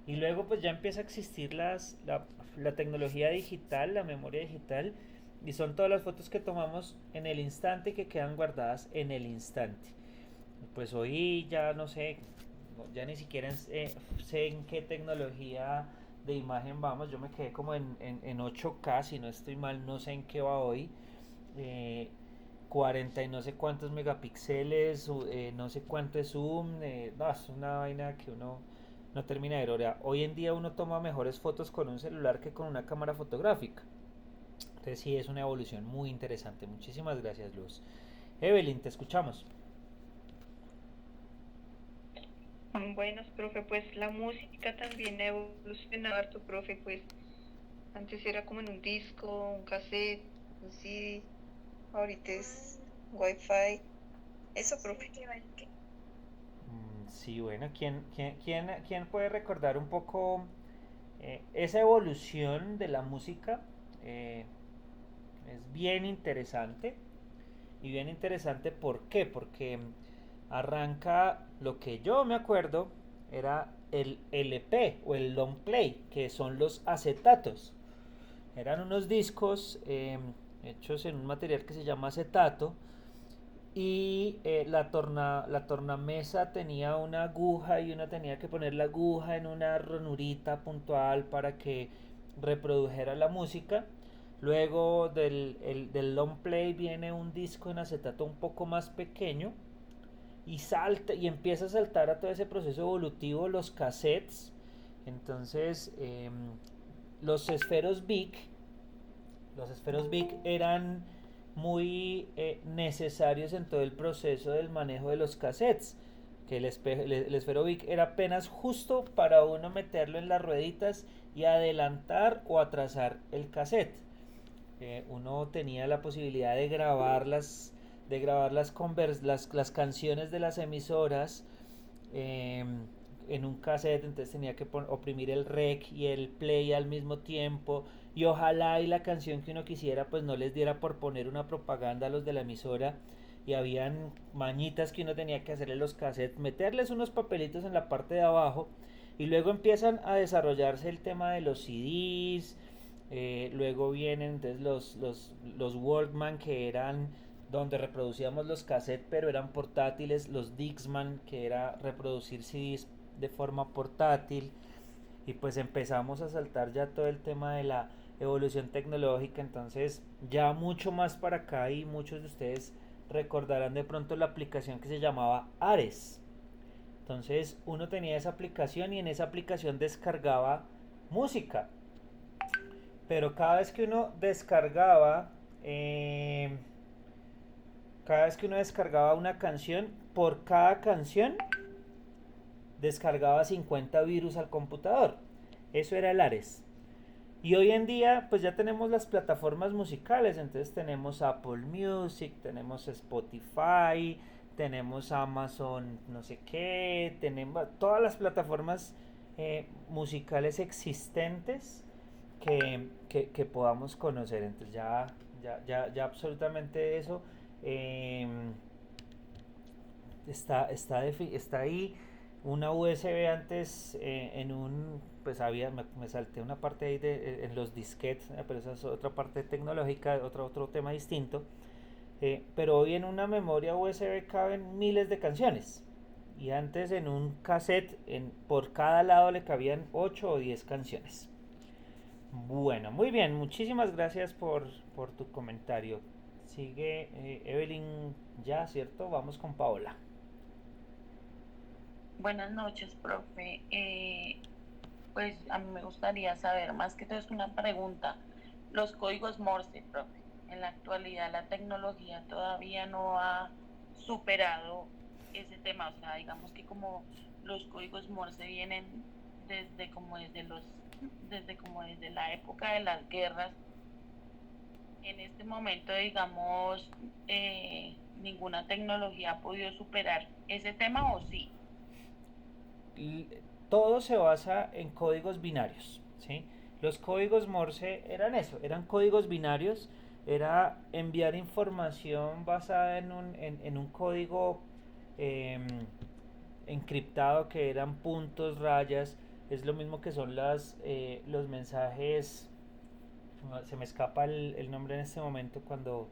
A: Y luego pues ya empieza a existir la tecnología digital, la memoria digital, y son todas las fotos que tomamos en el instante y que quedan guardadas en el instante. Pues hoy ya no sé, ya ni siquiera sé en qué tecnología de imagen vamos. Yo me quedé como en 8K, si no estoy mal, no sé en qué va hoy. 40 y no sé cuántos megapíxeles, no sé cuánto es zoom, no, es una vaina que uno no termina de ver. Hoy en día uno toma mejores fotos con un celular que con una cámara fotográfica. Entonces sí, es una evolución muy interesante. Muchísimas gracias, Luz. Evelyn, te escuchamos.
H: Buenos, profe, pues la música también ha evolucionado harto, profe, pues antes era como en un disco, un cassette, un CD, ahorita es Wi-Fi, eso, profe.
A: Sí, bueno, ¿quién puede recordar un poco esa evolución de la música? Es bien interesante. Y bien interesante, ¿por qué? Porque arranca lo que yo me acuerdo era el LP o el long play, que son los acetatos. Eran unos discos hechos en un material que se llama acetato y la tornamesa tenía una aguja y uno tenía que poner la aguja en una ranurita puntual para que reprodujera la música. Luego del long play viene un disco en acetato un poco más pequeño y salta y empieza a saltar a todo ese proceso evolutivo los cassettes. Entonces los esferos Bic eran muy necesarios en todo el proceso del manejo de los cassettes, que el esfero Bic era apenas justo para uno meterlo en las rueditas y adelantar o atrasar el cassette. Uno tenía la posibilidad de grabar las canciones de las emisoras en un cassette, entonces tenía que oprimir el rec y el play al mismo tiempo y ojalá y la canción que uno quisiera pues no les diera por poner una propaganda a los de la emisora y habían mañitas que uno tenía que hacerle los cassettes, meterles unos papelitos en la parte de abajo y luego empiezan a desarrollarse el tema de los CDs. Luego vienen entonces los Walkman, que eran donde reproducíamos los cassettes pero eran portátiles, los Dixman, que era reproducir CDs de forma portátil, y pues empezamos a saltar ya todo el tema de la evolución tecnológica. Entonces ya mucho más para acá y muchos de ustedes recordarán de pronto la aplicación que se llamaba Ares. Entonces uno tenía esa aplicación y en esa aplicación descargaba música, pero cada vez que uno descargaba una canción, por cada canción descargaba 50 virus al computador. Eso era el Ares. Y hoy en día pues ya tenemos las plataformas musicales, entonces tenemos Apple Music, tenemos Spotify, tenemos Amazon no sé qué, tenemos todas las plataformas musicales existentes que podamos conocer. Entonces ya absolutamente eso está ahí. Una USB antes pues me salté una parte ahí en los disquetes, pero esa es otra parte tecnológica, otro tema distinto. Pero hoy en una memoria USB caben miles de canciones y antes en un cassette por cada lado le cabían 8 o 10 canciones. Bueno, muy bien, muchísimas gracias por tu comentario. Sigue Evelyn Ya, ¿cierto? Vamos con Paola.
I: Buenas noches, profe. Pues a mí me gustaría saber, más que todo es una pregunta, los códigos Morse, profe. En la actualidad la tecnología todavía no ha superado ese tema, o sea, digamos que como los códigos Morse vienen desde como desde la época de las guerras, en este momento, digamos, ninguna tecnología ha podido superar ese tema o sí.
A: Todo se basa en códigos binarios, ¿sí? Los códigos Morse eran eso, eran códigos binarios, era enviar información basada en un código eh, encriptado que eran puntos, rayas, es lo mismo que son los mensajes, se me escapa el nombre en este momento, cuando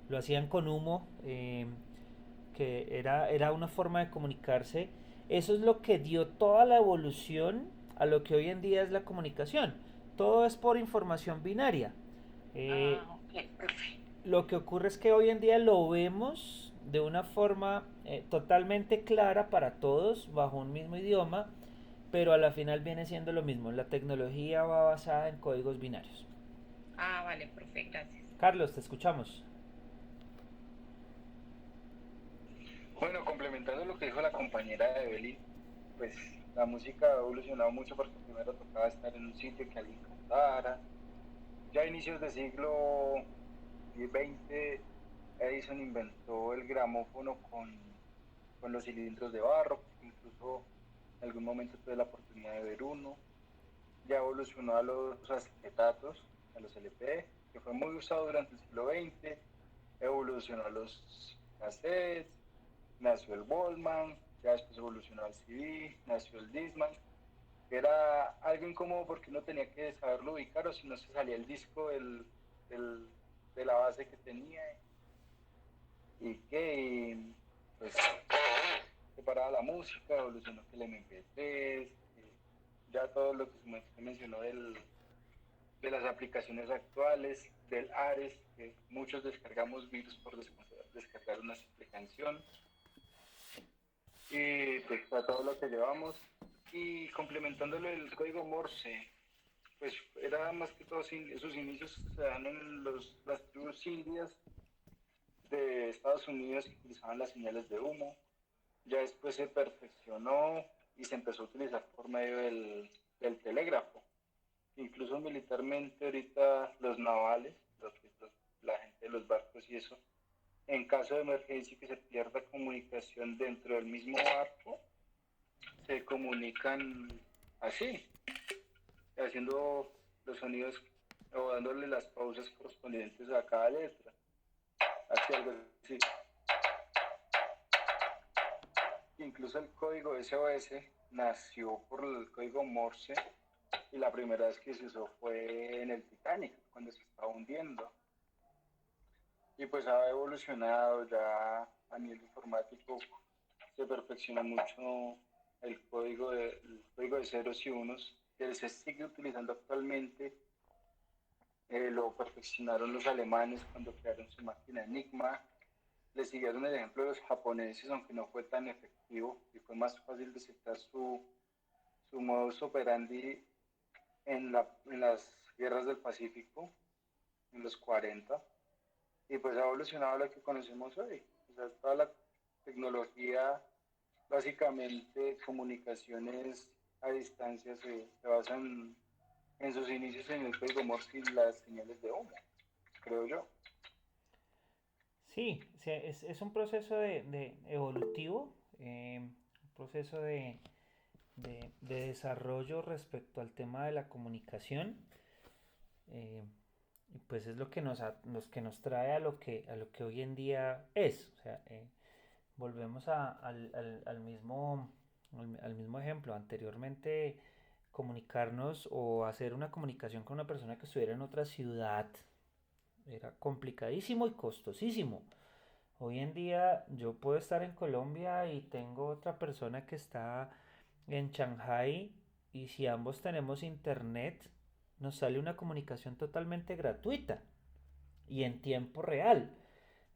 A: lo hacían con humo, que era una forma de comunicarse. Eso es lo que dio toda la evolución a lo que hoy en día es la comunicación. Todo es por información binaria.
I: Ok, perfecto.
A: Lo que ocurre es que hoy en día lo vemos de una forma totalmente clara para todos, bajo un mismo idioma, pero a la final viene siendo lo mismo. La tecnología va basada en códigos binarios.
I: Vale, profe, gracias.
A: Carlos, te escuchamos.
C: Bueno, complementando lo que dijo la compañera Evelyn, pues la música ha evolucionado mucho porque primero tocaba estar en un sitio que alguien cantara. Ya a inicios del siglo XX, Edison inventó el gramófono con los cilindros de barro, incluso en algún momento tuve la oportunidad de ver uno. Ya evolucionó a los acetatos, a los LP, que fue muy usado durante el siglo XX, evolucionó a los cassettes, nació el Walkman, ya después evolucionó al CD, nació el Discman, que era algo incómodo porque uno tenía que saberlo ubicar o si no se salía el disco de la base que tenía y que pues separaba la música, evolucionó que el MP3, ya todo lo que se mencionó de las aplicaciones actuales, del Ares, que muchos descargamos virus por descargar una simple canción, y pues a todo lo que llevamos. Y complementándolo el código Morse, pues era más que todo, sus inicios se dan en las tribus indias de Estados Unidos que utilizaban las señales de humo. Ya después se perfeccionó y se empezó a utilizar por medio del telégrafo. Incluso militarmente ahorita los navales, la gente de los barcos y eso, en caso de emergencia que se pierda comunicación dentro del mismo barco, se comunican así, haciendo los sonidos o dándole las pausas correspondientes a cada letra. Así, algo así. Incluso el código SOS nació por el código Morse y la primera vez que se usó fue en el Titanic, cuando se estaba hundiendo. Y pues ha evolucionado ya a nivel informático, se perfecciona mucho el código de ceros y unos, que se sigue utilizando actualmente. Lo perfeccionaron los alemanes cuando crearon su máquina Enigma. Le siguieron el ejemplo de los japoneses, aunque no fue tan efectivo y fue más fácil detectar su modus operandi en las guerras del Pacífico, en los 40, y pues ha evolucionado a lo que conocemos hoy. O sea, toda la tecnología, básicamente comunicaciones a distancia, se basan en sus inicios en el código Morse y las señales de humo, creo yo.
A: Sí, o sea, es un proceso de evolutivo, un proceso de desarrollo respecto al tema de la comunicación. eh, y pues es lo que que nos trae a lo que hoy en día es. O sea, volvemos al mismo ejemplo. Anteriormente, comunicarnos o hacer una comunicación con una persona que estuviera en otra ciudad era complicadísimo y costosísimo. Hoy en día yo puedo estar en Colombia y tengo otra persona que está en Shanghai, y si ambos tenemos internet, nos sale una comunicación totalmente gratuita y en tiempo real.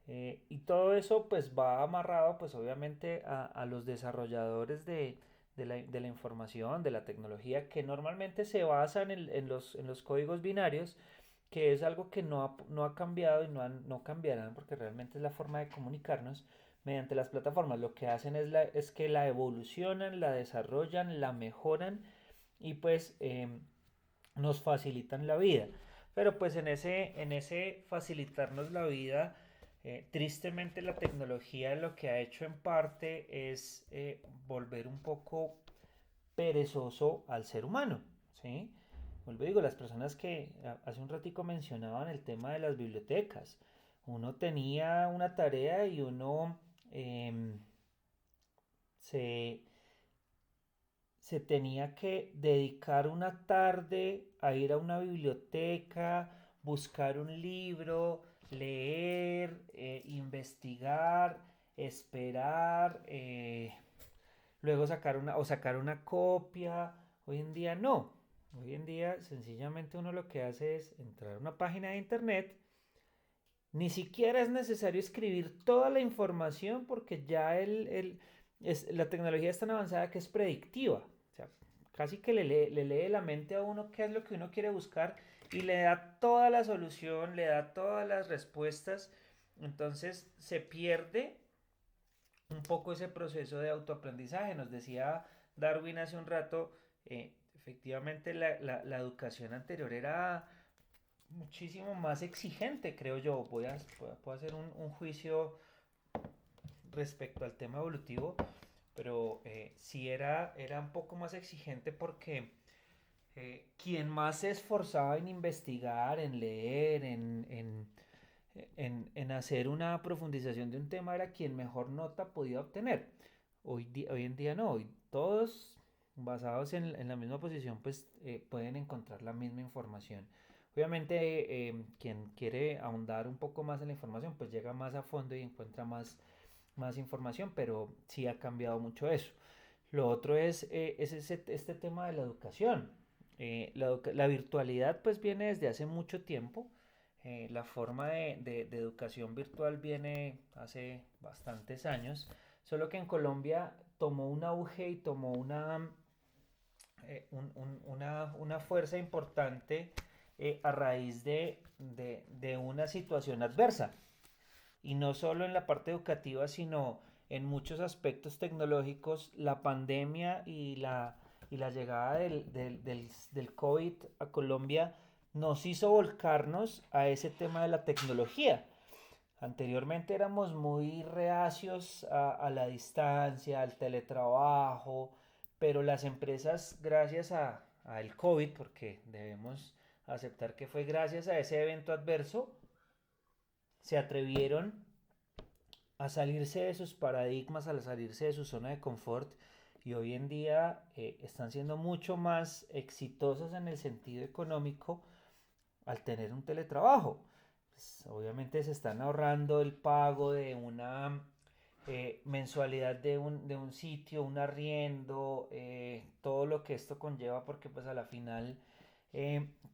A: Y todo eso pues va amarrado pues obviamente a los desarrolladores de la información, de la tecnología, que normalmente se basan en los códigos binarios, que es algo que no ha cambiado y no cambiarán porque realmente es la forma de comunicarnos mediante las plataformas. Lo que hacen es que la evolucionan, la desarrollan, la mejoran y pues nos facilitan la vida. Pero pues en ese facilitarnos la vida, tristemente la tecnología lo que ha hecho en parte es volver un poco perezoso al ser humano, ¿sí? Vuelvo y digo, las personas que hace un ratico mencionaban el tema de las bibliotecas. Uno tenía una tarea y uno se, se tenía que dedicar una tarde a ir a una biblioteca, buscar un libro, leer, investigar, esperar, luego sacar una copia. Hoy en día no. Hoy en día sencillamente uno lo que hace es entrar a una página de internet. Ni siquiera es necesario escribir toda la información porque ya la tecnología es tan avanzada que es predictiva. O sea, casi que le lee la mente a uno qué es lo que uno quiere buscar y le da toda la solución, le da todas las respuestas. Entonces se pierde un poco ese proceso de autoaprendizaje. Nos decía Darwin hace un rato, efectivamente la educación anterior era muchísimo más exigente, creo yo. Puedo hacer un juicio respecto al tema evolutivo, pero sí era un poco más exigente porque quien más se esforzaba en investigar, en leer, en hacer una profundización de un tema era quien mejor nota podía obtener. Hoy en día no, hoy todos basados en la misma posición pues pueden encontrar la misma información. Obviamente quien quiere ahondar un poco más en la información pues llega más a fondo y encuentra más información, pero sí ha cambiado mucho eso. Lo otro es este tema de la educación. La virtualidad pues viene desde hace mucho tiempo. La forma de educación virtual viene hace bastantes años, solo que en Colombia tomó un auge y tomó una fuerza importante a raíz de una situación adversa. Y no solo en la parte educativa, sino en muchos aspectos tecnológicos. La pandemia y la llegada del COVID a Colombia nos hizo volcarnos a ese tema de la tecnología. Anteriormente éramos muy reacios a la distancia, al teletrabajo, pero las empresas, gracias al COVID, porque debemos aceptar que fue gracias a ese evento adverso, se atrevieron a salirse de sus paradigmas, a salirse de su zona de confort y hoy en día están siendo mucho más exitosas en el sentido económico al tener un teletrabajo. Pues, obviamente se están ahorrando el pago de una mensualidad de un sitio, un arriendo, todo lo que esto conlleva porque pues a la final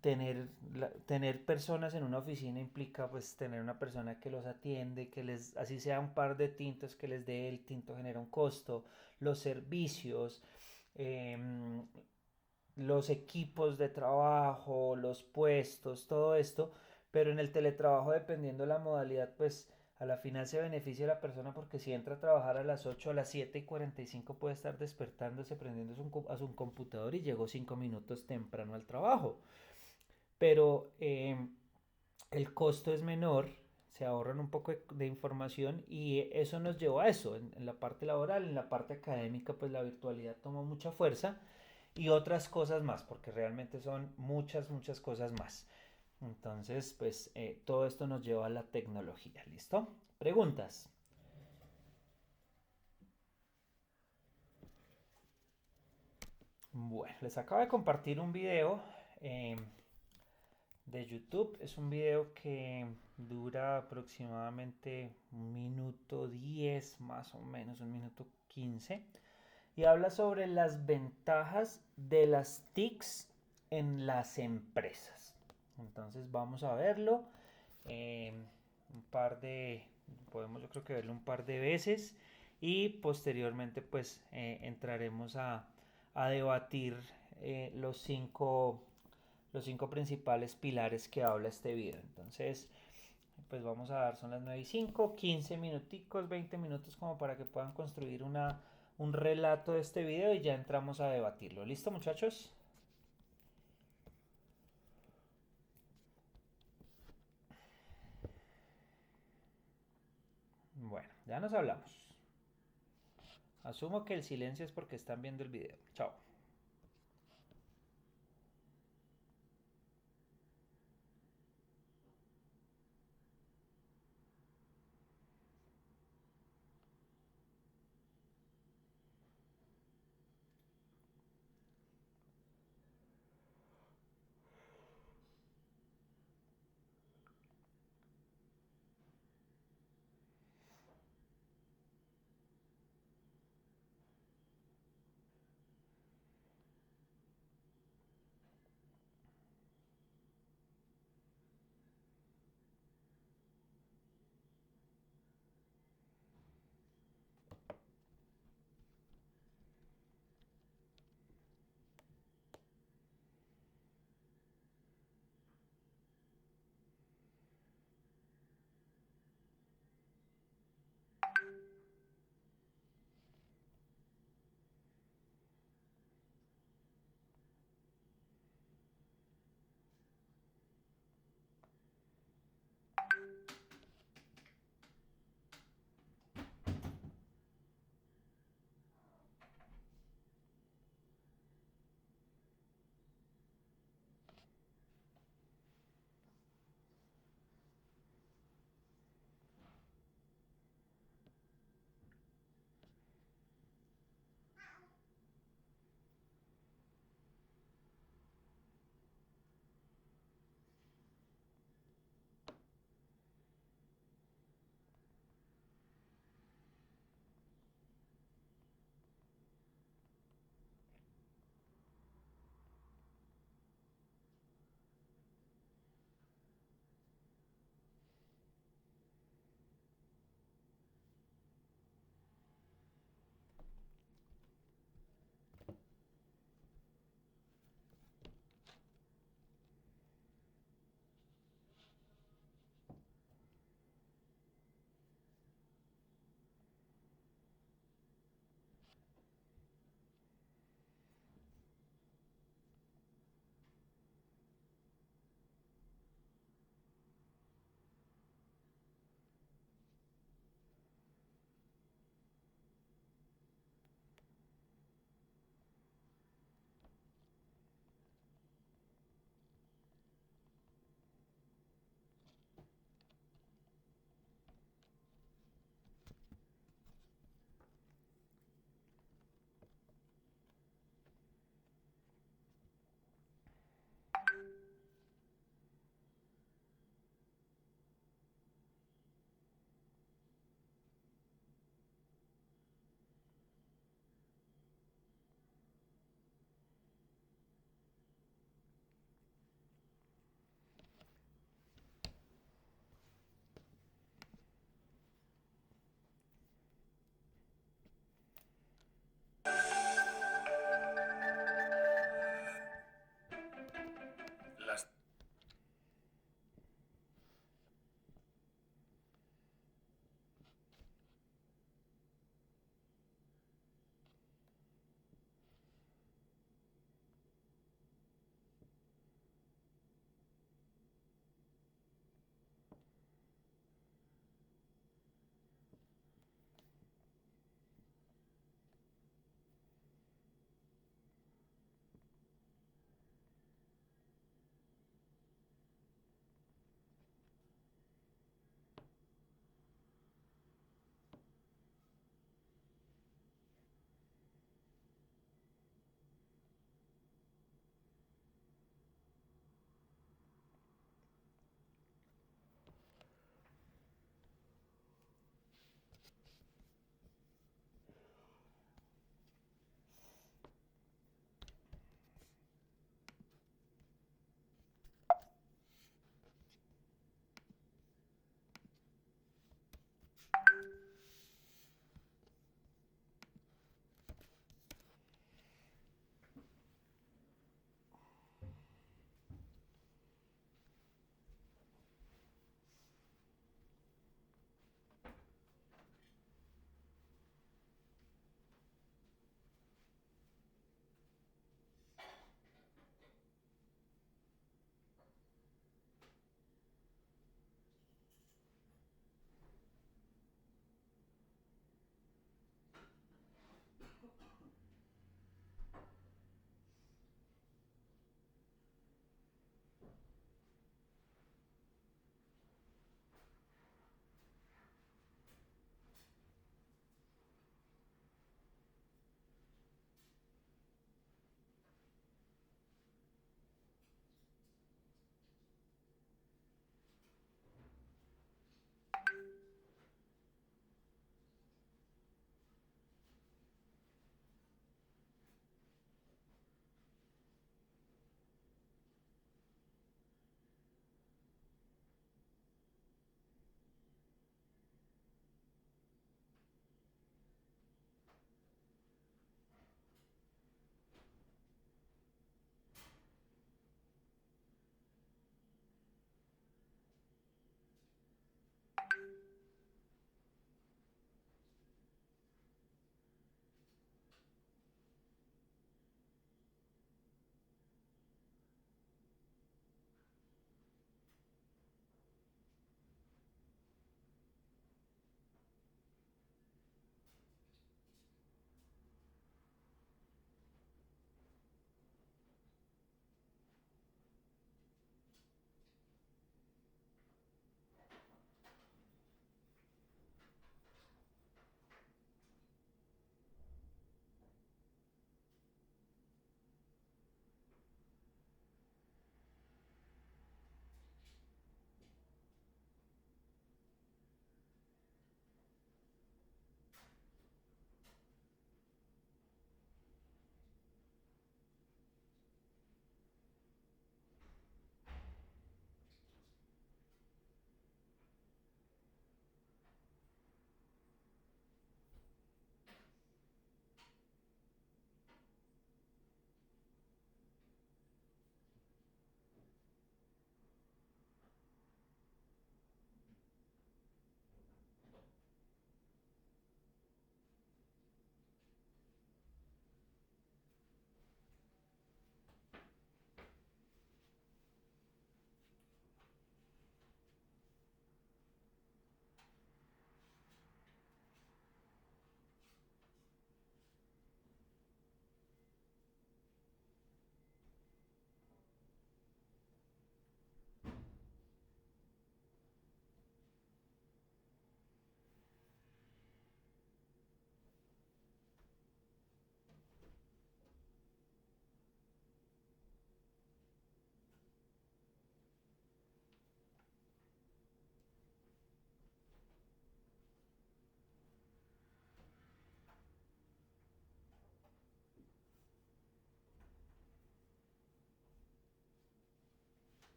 A: tener personas en una oficina implica pues tener una persona que los atiende, así sea un par de tintos que les dé, el tinto genera un costo, los servicios, em, los equipos de trabajo, los puestos, todo esto, pero en el teletrabajo dependiendo de la modalidad pues a la final se beneficia la persona porque si entra a trabajar a las 8 a las 7:45 puede estar despertándose, prendiendo a su computador y llegó 5 minutos temprano al trabajo. Pero el costo es menor, se ahorran un poco de información y eso nos llevó a eso. En la parte laboral, en la parte académica, pues la virtualidad tomó mucha fuerza y otras cosas más, porque realmente son muchas, muchas cosas más. Entonces, pues todo esto nos lleva a la tecnología. ¿Listo? Preguntas. Bueno, les acabo de compartir un video de YouTube. Es un video que dura aproximadamente 1 minuto 10, más o menos 1 minuto 15. Y habla sobre las ventajas de las TICs en las empresas. Entonces vamos a verlo. Un par de Podemos yo creo que verlo un par de veces y posteriormente pues entraremos a debatir los cinco principales pilares que habla este video. Entonces, pues vamos a dar, son las 9 y 5, 15 minuticos, 20 minutos como para que puedan construir un relato de este video y ya entramos a debatirlo. ¿Listo, muchachos? Bueno, ya nos hablamos. Asumo que el silencio es porque están viendo el video. Chao.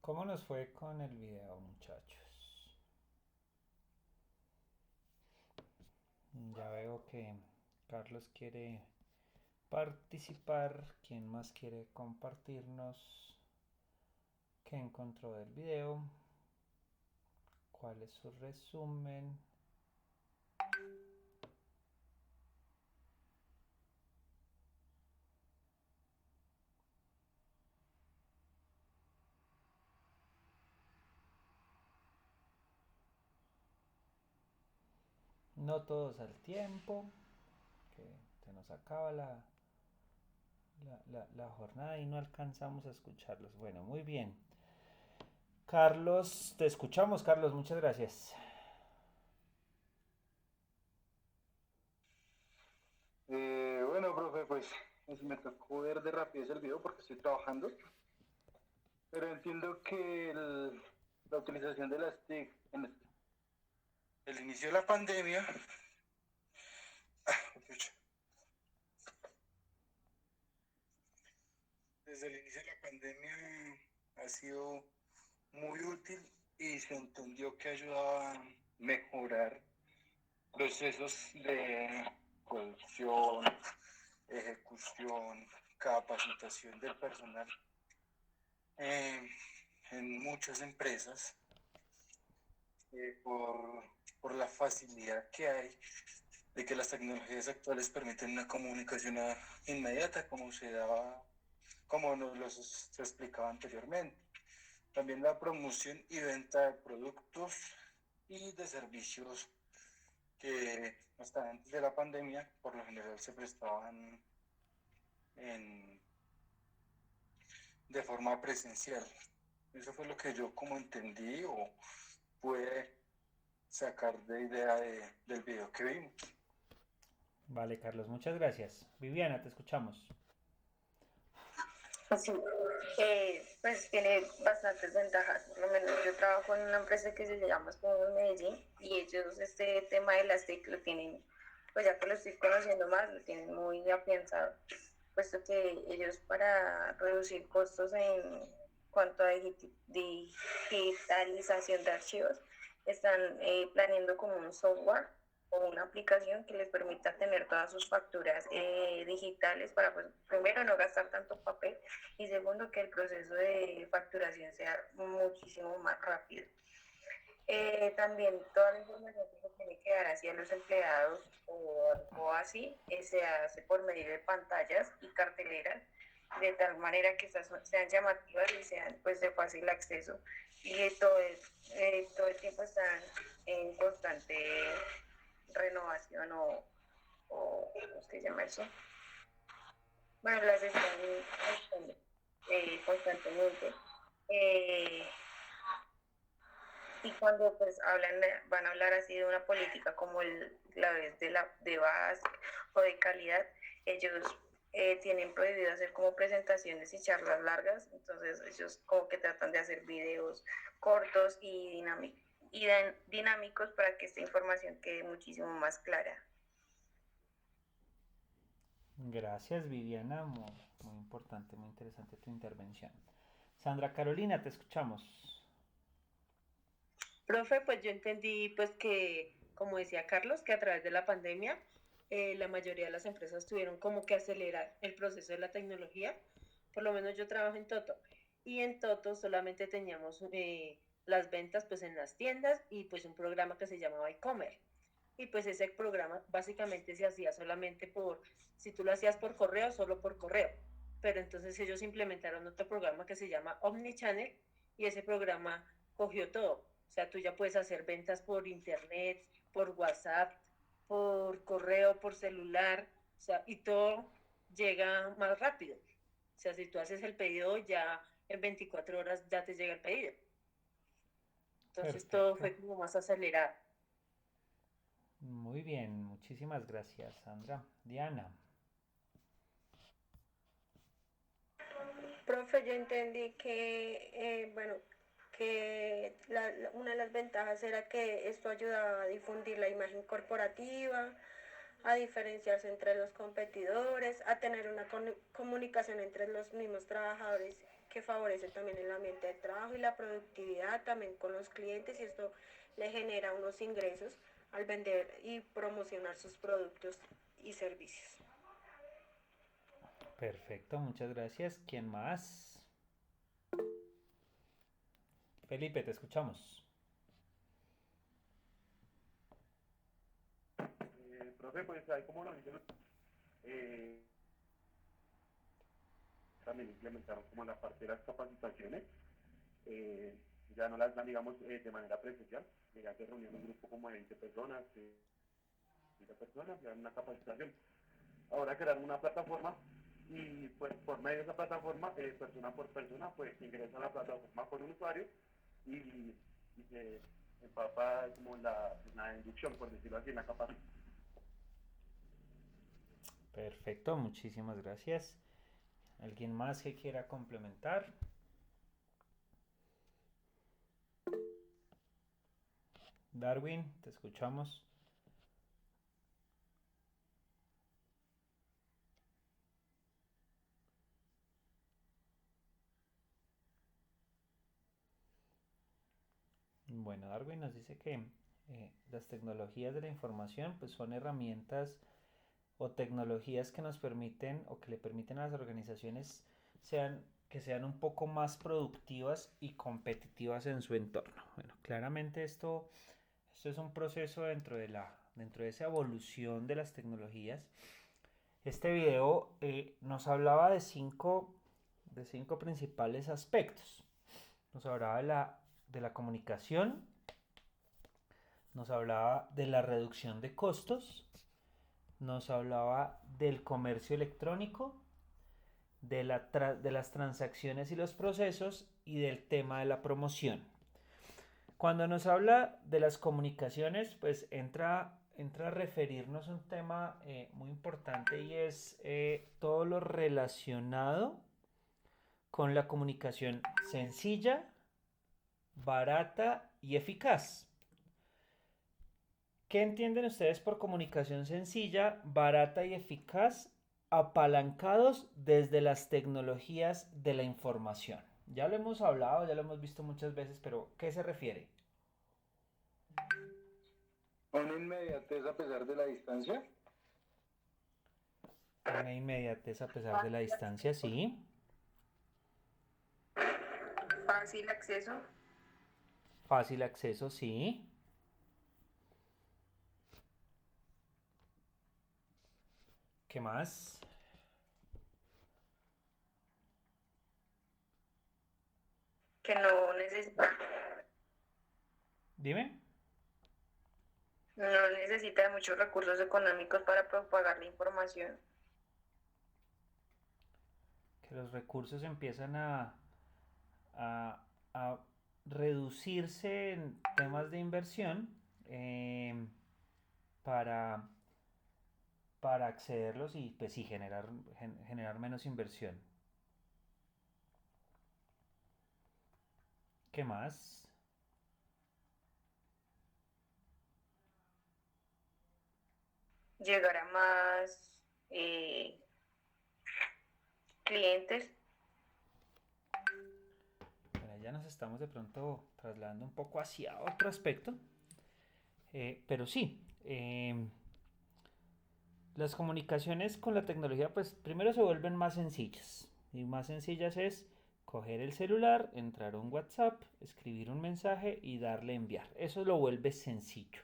A: ¿Cómo nos fue con el video, muchachos? Ya veo que Carlos quiere participar. ¿Quién más quiere compartirnos qué encontró del video? ¿Cuál es su resumen? No todos al tiempo, que se nos acaba la jornada y no alcanzamos a escucharlos. Bueno, muy bien. Carlos, te escuchamos, Carlos, muchas gracias.
C: Bueno, profe, pues me tocó ver de rapidez el video porque estoy trabajando, pero entiendo que la utilización de las TIC en el inicio de la pandemia, desde el inicio de la pandemia ha sido muy útil y se entendió que ayudaba a mejorar procesos de producción, ejecución, capacitación del personal eh, en muchas empresas por la facilidad que hay de que las tecnologías actuales permiten una comunicación inmediata como se explicaba anteriormente. También la promoción y venta de productos y de servicios que hasta antes de la pandemia por lo general se prestaban de forma presencial. Eso fue lo que yo como entendí o pude sacar de idea del video que vimos.
A: Vale, Carlos, muchas gracias. Viviana, te escuchamos.
B: Sí, pues tiene bastantes ventajas. Por lo menos yo trabajo en una empresa que se llama Spon Medellín y ellos este tema de las TIC lo tienen, pues ya que lo estoy conociendo más, lo tienen muy afianzado, puesto que ellos para reducir costos en cuanto a digitalización de archivos están planeando como un software o una aplicación que les permita tener todas sus facturas digitales para, pues, primero, no gastar tanto papel y segundo, que el proceso de facturación sea muchísimo más rápido. También toda la información que se tiene que dar hacia los empleados o así se hace por medio de pantallas y carteleras, de tal manera que estas sean llamativas y sean pues de fácil acceso y todo el tiempo están en constante renovación o ¿cómo se llama eso? Bueno, las están constantemente. Y cuando pues van a hablar así de una política como la vez de base o de calidad, ellos tienen prohibido hacer como presentaciones y charlas largas, entonces ellos como que tratan de hacer videos cortos y dinámicos para que esta información quede muchísimo más clara.
A: Gracias, Viviana. Muy importante, muy interesante tu intervención. Sandra Carolina, te escuchamos.
J: Profe, pues yo entendí pues que, como decía Carlos, que a través de la pandemia la mayoría de las empresas tuvieron como que acelerar el proceso de la tecnología. Por lo menos yo trabajo en Toto y en Toto solamente teníamos las ventas pues en las tiendas y pues un programa que se llamaba e-commerce. Y pues ese programa básicamente se hacía solamente si tú lo hacías por correo, solo por correo. Pero entonces ellos implementaron otro programa que se llama Omnichannel y ese programa cogió todo. O sea, tú ya puedes hacer ventas por internet, por WhatsApp, por correo, por celular, o sea, y todo llega más rápido. O sea, si tú haces el pedido, ya en 24 horas ya te llega el pedido. Entonces
A: Perfecto.
J: todo fue como más acelerado.
A: Muy bien, muchísimas gracias, Sandra. Diana.
F: Profe, yo entendí que, bueno, que una de las ventajas era que esto ayudaba a difundir la imagen corporativa, a diferenciarse entre los competidores, a tener una comunicación entre los mismos trabajadores que favorecen también el ambiente de trabajo y la productividad también con los clientes y esto le genera unos ingresos al vender y promocionar sus productos y servicios.
A: Perfecto, muchas gracias. ¿Quién más? Felipe, te escuchamos.
K: Profe, pues hay como lo dicen, también implementaron como la parte de las capacitaciones, ya no las dan, digamos, de manera presencial, ya se reunían un grupo como de 20 personas, 30 personas, y dan una capacitación. Ahora crearon una plataforma y pues por medio de esa plataforma, persona por persona, pues ingresa a la plataforma con un usuario y se empapa como la inducción, por decirlo así, en la capacidad.
A: Perfecto, muchísimas gracias. ¿Alguien más que quiera complementar? Darwin, te escuchamos. Bueno, Darwin nos dice que las tecnologías de la información pues son herramientas o tecnologías que nos permiten o que le permiten a las organizaciones que sean un poco más productivas y competitivas en su entorno. Bueno, claramente esto es un proceso dentro de esa evolución de las tecnologías. Este video nos hablaba de cinco principales aspectos. Nos hablaba de la comunicación, nos hablaba de la reducción de costos, nos hablaba del comercio electrónico, de las transacciones y los procesos y del tema de la promoción. Cuando nos habla de las comunicaciones, pues entra a referirnos a un tema muy importante y es todo lo relacionado con la comunicación sencilla, barata y eficaz. ¿Qué entienden ustedes por comunicación sencilla, barata y eficaz, apalancados desde las tecnologías de la información? Ya lo hemos hablado, ya lo hemos visto muchas veces, pero ¿qué se refiere?
L: ¿Una inmediatez a pesar de la distancia?
A: Una inmediatez a pesar de la distancia, sí.
B: Fácil acceso.
A: Fácil acceso, sí. ¿Qué más?
B: Que no necesita.
A: Dime.
B: No necesita de muchos recursos económicos para propagar la información.
A: Que los recursos empiezan a reducirse en temas de inversión para accederlos y pues sí generar menos inversión. ¿Qué más?
B: Llegar a más clientes.
A: Bueno, ya nos estamos de pronto trasladando un poco hacia otro aspecto, pero sí, las comunicaciones con la tecnología pues primero se vuelven más sencillas y más sencillas es coger el celular, entrar a un WhatsApp, escribir un mensaje y darle enviar. Eso lo vuelve sencillo.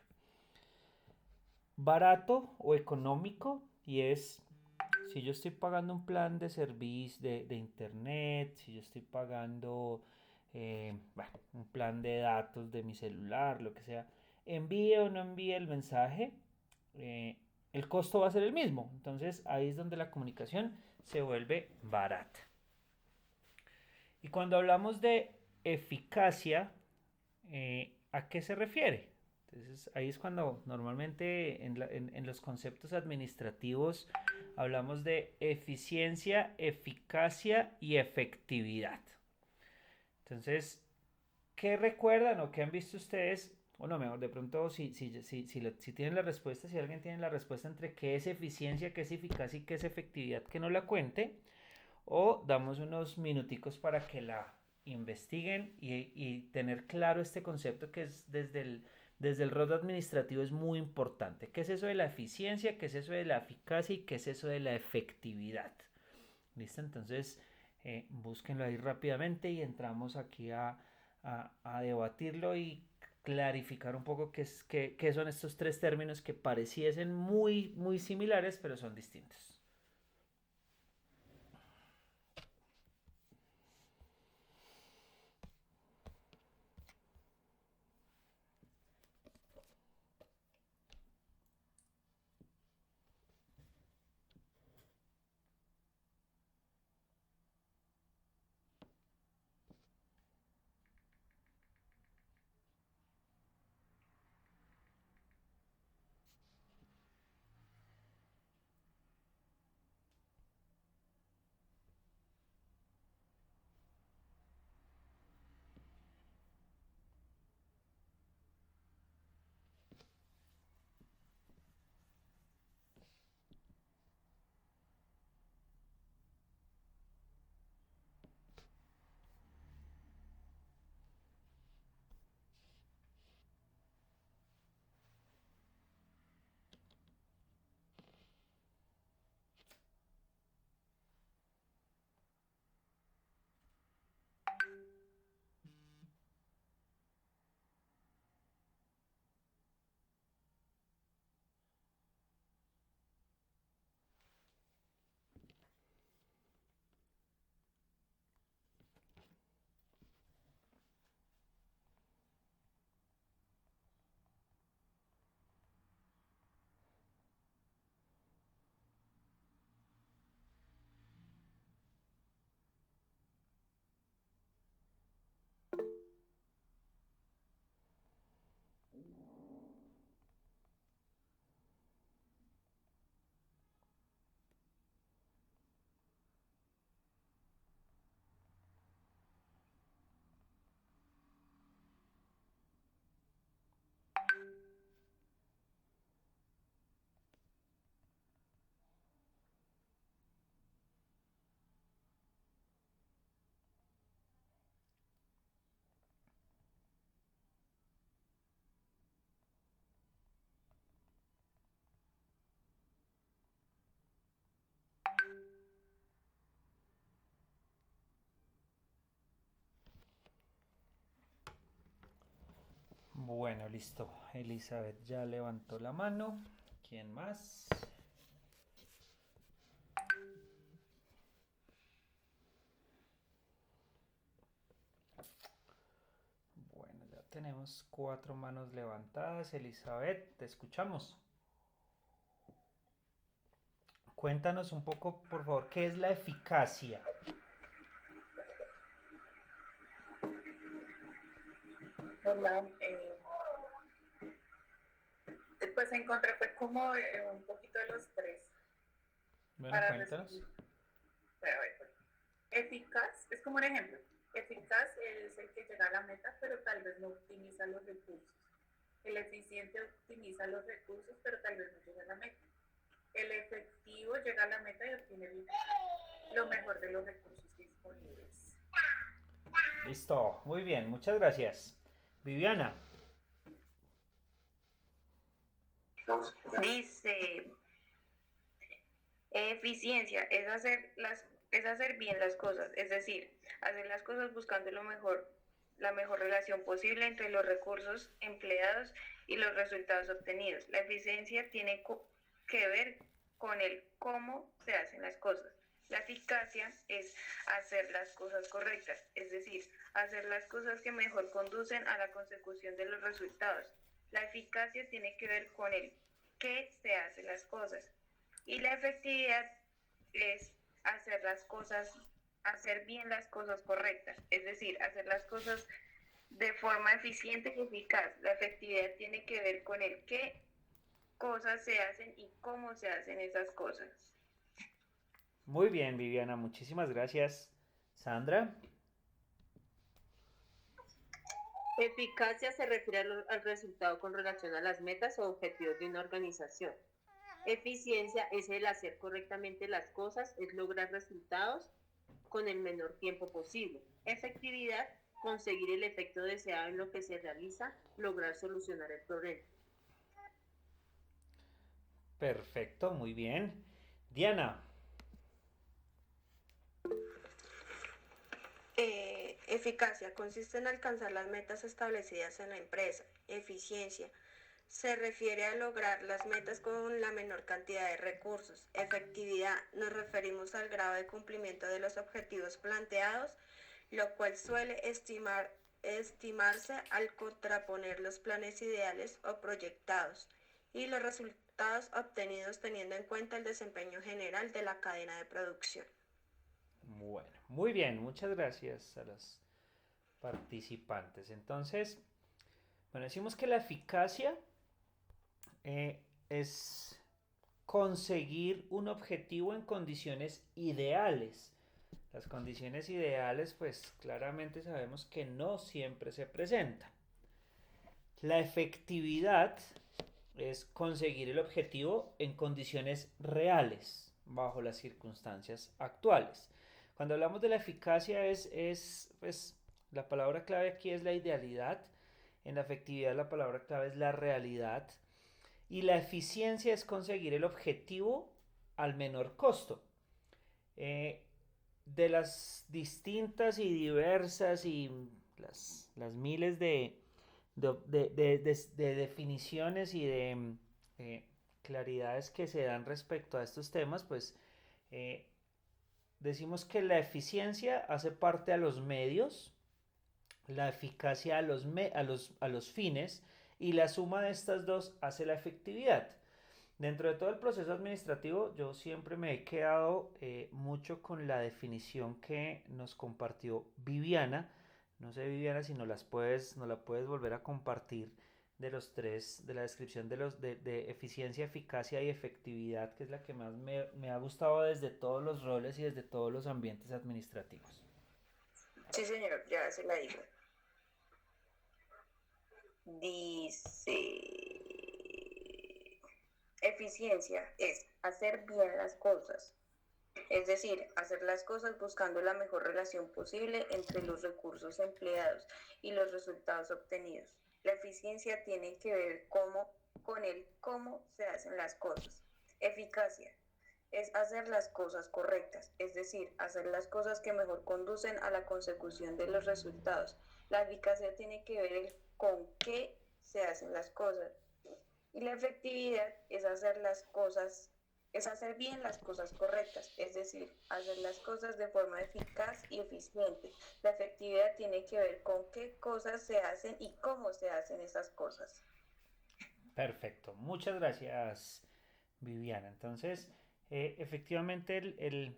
A: Barato o económico y es si yo estoy pagando un plan de servicio de internet, si yo estoy pagando un plan de datos de mi celular, lo que sea, envíe o no envíe el mensaje, el costo va a ser el mismo. Entonces ahí es donde la comunicación se vuelve barata. Y cuando hablamos de eficacia, ¿a qué se refiere? Entonces ahí es cuando normalmente en los conceptos administrativos hablamos de eficiencia, eficacia y efectividad. Entonces, ¿qué recuerdan o qué han visto ustedes? Bueno, mejor de pronto si tienen la respuesta, si alguien tiene la respuesta entre qué es eficiencia, qué es eficacia y qué es efectividad, que no la cuente. o damos unos minuticos para que la investiguen y tener claro este concepto que es desde el rol administrativo es muy importante. ¿Qué es eso de la eficiencia? ¿Qué es eso de la eficacia? ¿Y qué es eso de la efectividad? ¿Listo? Entonces, búsquenlo ahí rápidamente y entramos aquí a debatirlo y clarificar un poco qué son estos tres términos que pareciesen muy, muy similares, pero son distintos. Bueno, listo. Elizabeth ya levantó la mano. ¿Quién más? Bueno, ya tenemos 4 manos levantadas. Elizabeth, te escuchamos. Cuéntanos un poco, por favor, ¿qué es la eficacia?
E: Hola, pues encontré pues como un poquito de los tres.
A: Bueno,
E: Para
A: cuéntanos.
E: resumir. A ver, pues. Eficaz es como un ejemplo. Eficaz es el que llega a la meta, pero tal vez no optimiza los recursos. El eficiente optimiza los recursos, pero tal vez no llega a la meta. El efectivo llega a la meta y obtiene lo mejor de los recursos disponibles.
A: Listo, muy bien, muchas gracias. Viviana.
B: Dice, eficiencia es hacer bien las cosas, es decir, hacer las cosas buscando la mejor relación posible entre los recursos empleados y los resultados obtenidos. La eficiencia tiene que ver con el cómo se hacen las cosas. La eficacia es hacer las cosas correctas, es decir, hacer las cosas que mejor conducen a la consecución de los resultados. La eficacia tiene que ver con el qué se hacen las cosas. Y la efectividad es hacer bien las cosas correctas, es decir, hacer las cosas de forma eficiente y eficaz. La efectividad tiene que ver con el qué cosas se hacen y cómo se hacen esas cosas.
A: Muy bien, Viviana, muchísimas gracias. Sandra.
J: Eficacia se refiere al resultado con relación a las metas o objetivos de una organización. Eficiencia es el hacer correctamente las cosas, es lograr resultados con el menor tiempo posible. Efectividad, conseguir el efecto deseado en lo que se realiza, lograr solucionar el problema.
A: Perfecto, muy bien. Diana.
F: Eficacia consiste en alcanzar las metas establecidas en la empresa. Eficiencia se refiere a lograr las metas con la menor cantidad de recursos. Efectividad nos referimos al grado de cumplimiento de los objetivos planteados, lo cual suele estimarse al contraponer los planes ideales o proyectados y los resultados obtenidos teniendo en cuenta el desempeño general de la cadena de producción.
A: Bueno, muy bien, muchas gracias a los participantes. Entonces, bueno, decimos que la eficacia es conseguir un objetivo en condiciones ideales. Las condiciones ideales, pues claramente sabemos que no siempre se presentan. La efectividad es conseguir el objetivo en condiciones reales, bajo las circunstancias actuales. Cuando hablamos de la eficacia pues, la palabra clave aquí es la idealidad. En la efectividad la palabra clave es la realidad. Y la eficiencia es conseguir el objetivo al menor costo. De las distintas y diversas y las miles de definiciones y de claridades que se dan respecto a estos temas, pues decimos que la eficiencia hace parte a los medios, la eficacia a los fines, y la suma de estas dos hace la efectividad. Dentro de todo el proceso administrativo, yo siempre me he quedado mucho con la definición que nos compartió Viviana. No sé, Viviana, si nos la puedes volver a compartir de los tres, de la descripción de eficiencia, eficacia y efectividad, que es la que más me ha gustado desde todos los roles y desde todos los ambientes administrativos.
B: Sí, señor, ya se la digo. Dice, eficiencia es hacer bien las cosas, es decir, hacer las cosas buscando la mejor relación posible entre los recursos empleados y los resultados obtenidos. La eficiencia tiene que ver con el cómo se hacen las cosas. Eficacia es hacer las cosas correctas, es decir, hacer las cosas que mejor conducen a la consecución de los resultados. La eficacia tiene que ver con qué se hacen las cosas. Y la efectividad es hacer bien las cosas correctas, es decir, hacer las cosas de forma eficaz y eficiente. La efectividad tiene que ver con qué cosas se hacen y cómo se hacen esas cosas.
A: Perfecto, muchas gracias, Viviana. Entonces, efectivamente,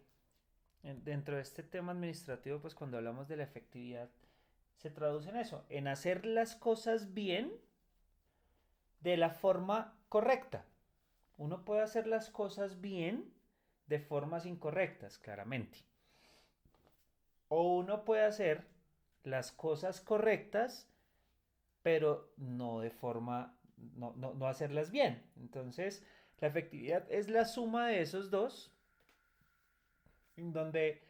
A: dentro de este tema administrativo, pues cuando hablamos de la efectividad, se traduce en eso, en hacer las cosas bien de la forma correcta. Uno puede hacer las cosas bien de formas incorrectas, claramente. O uno puede hacer las cosas correctas, pero no de forma, no hacerlas bien. Entonces, la efectividad es la suma de esos dos, en donde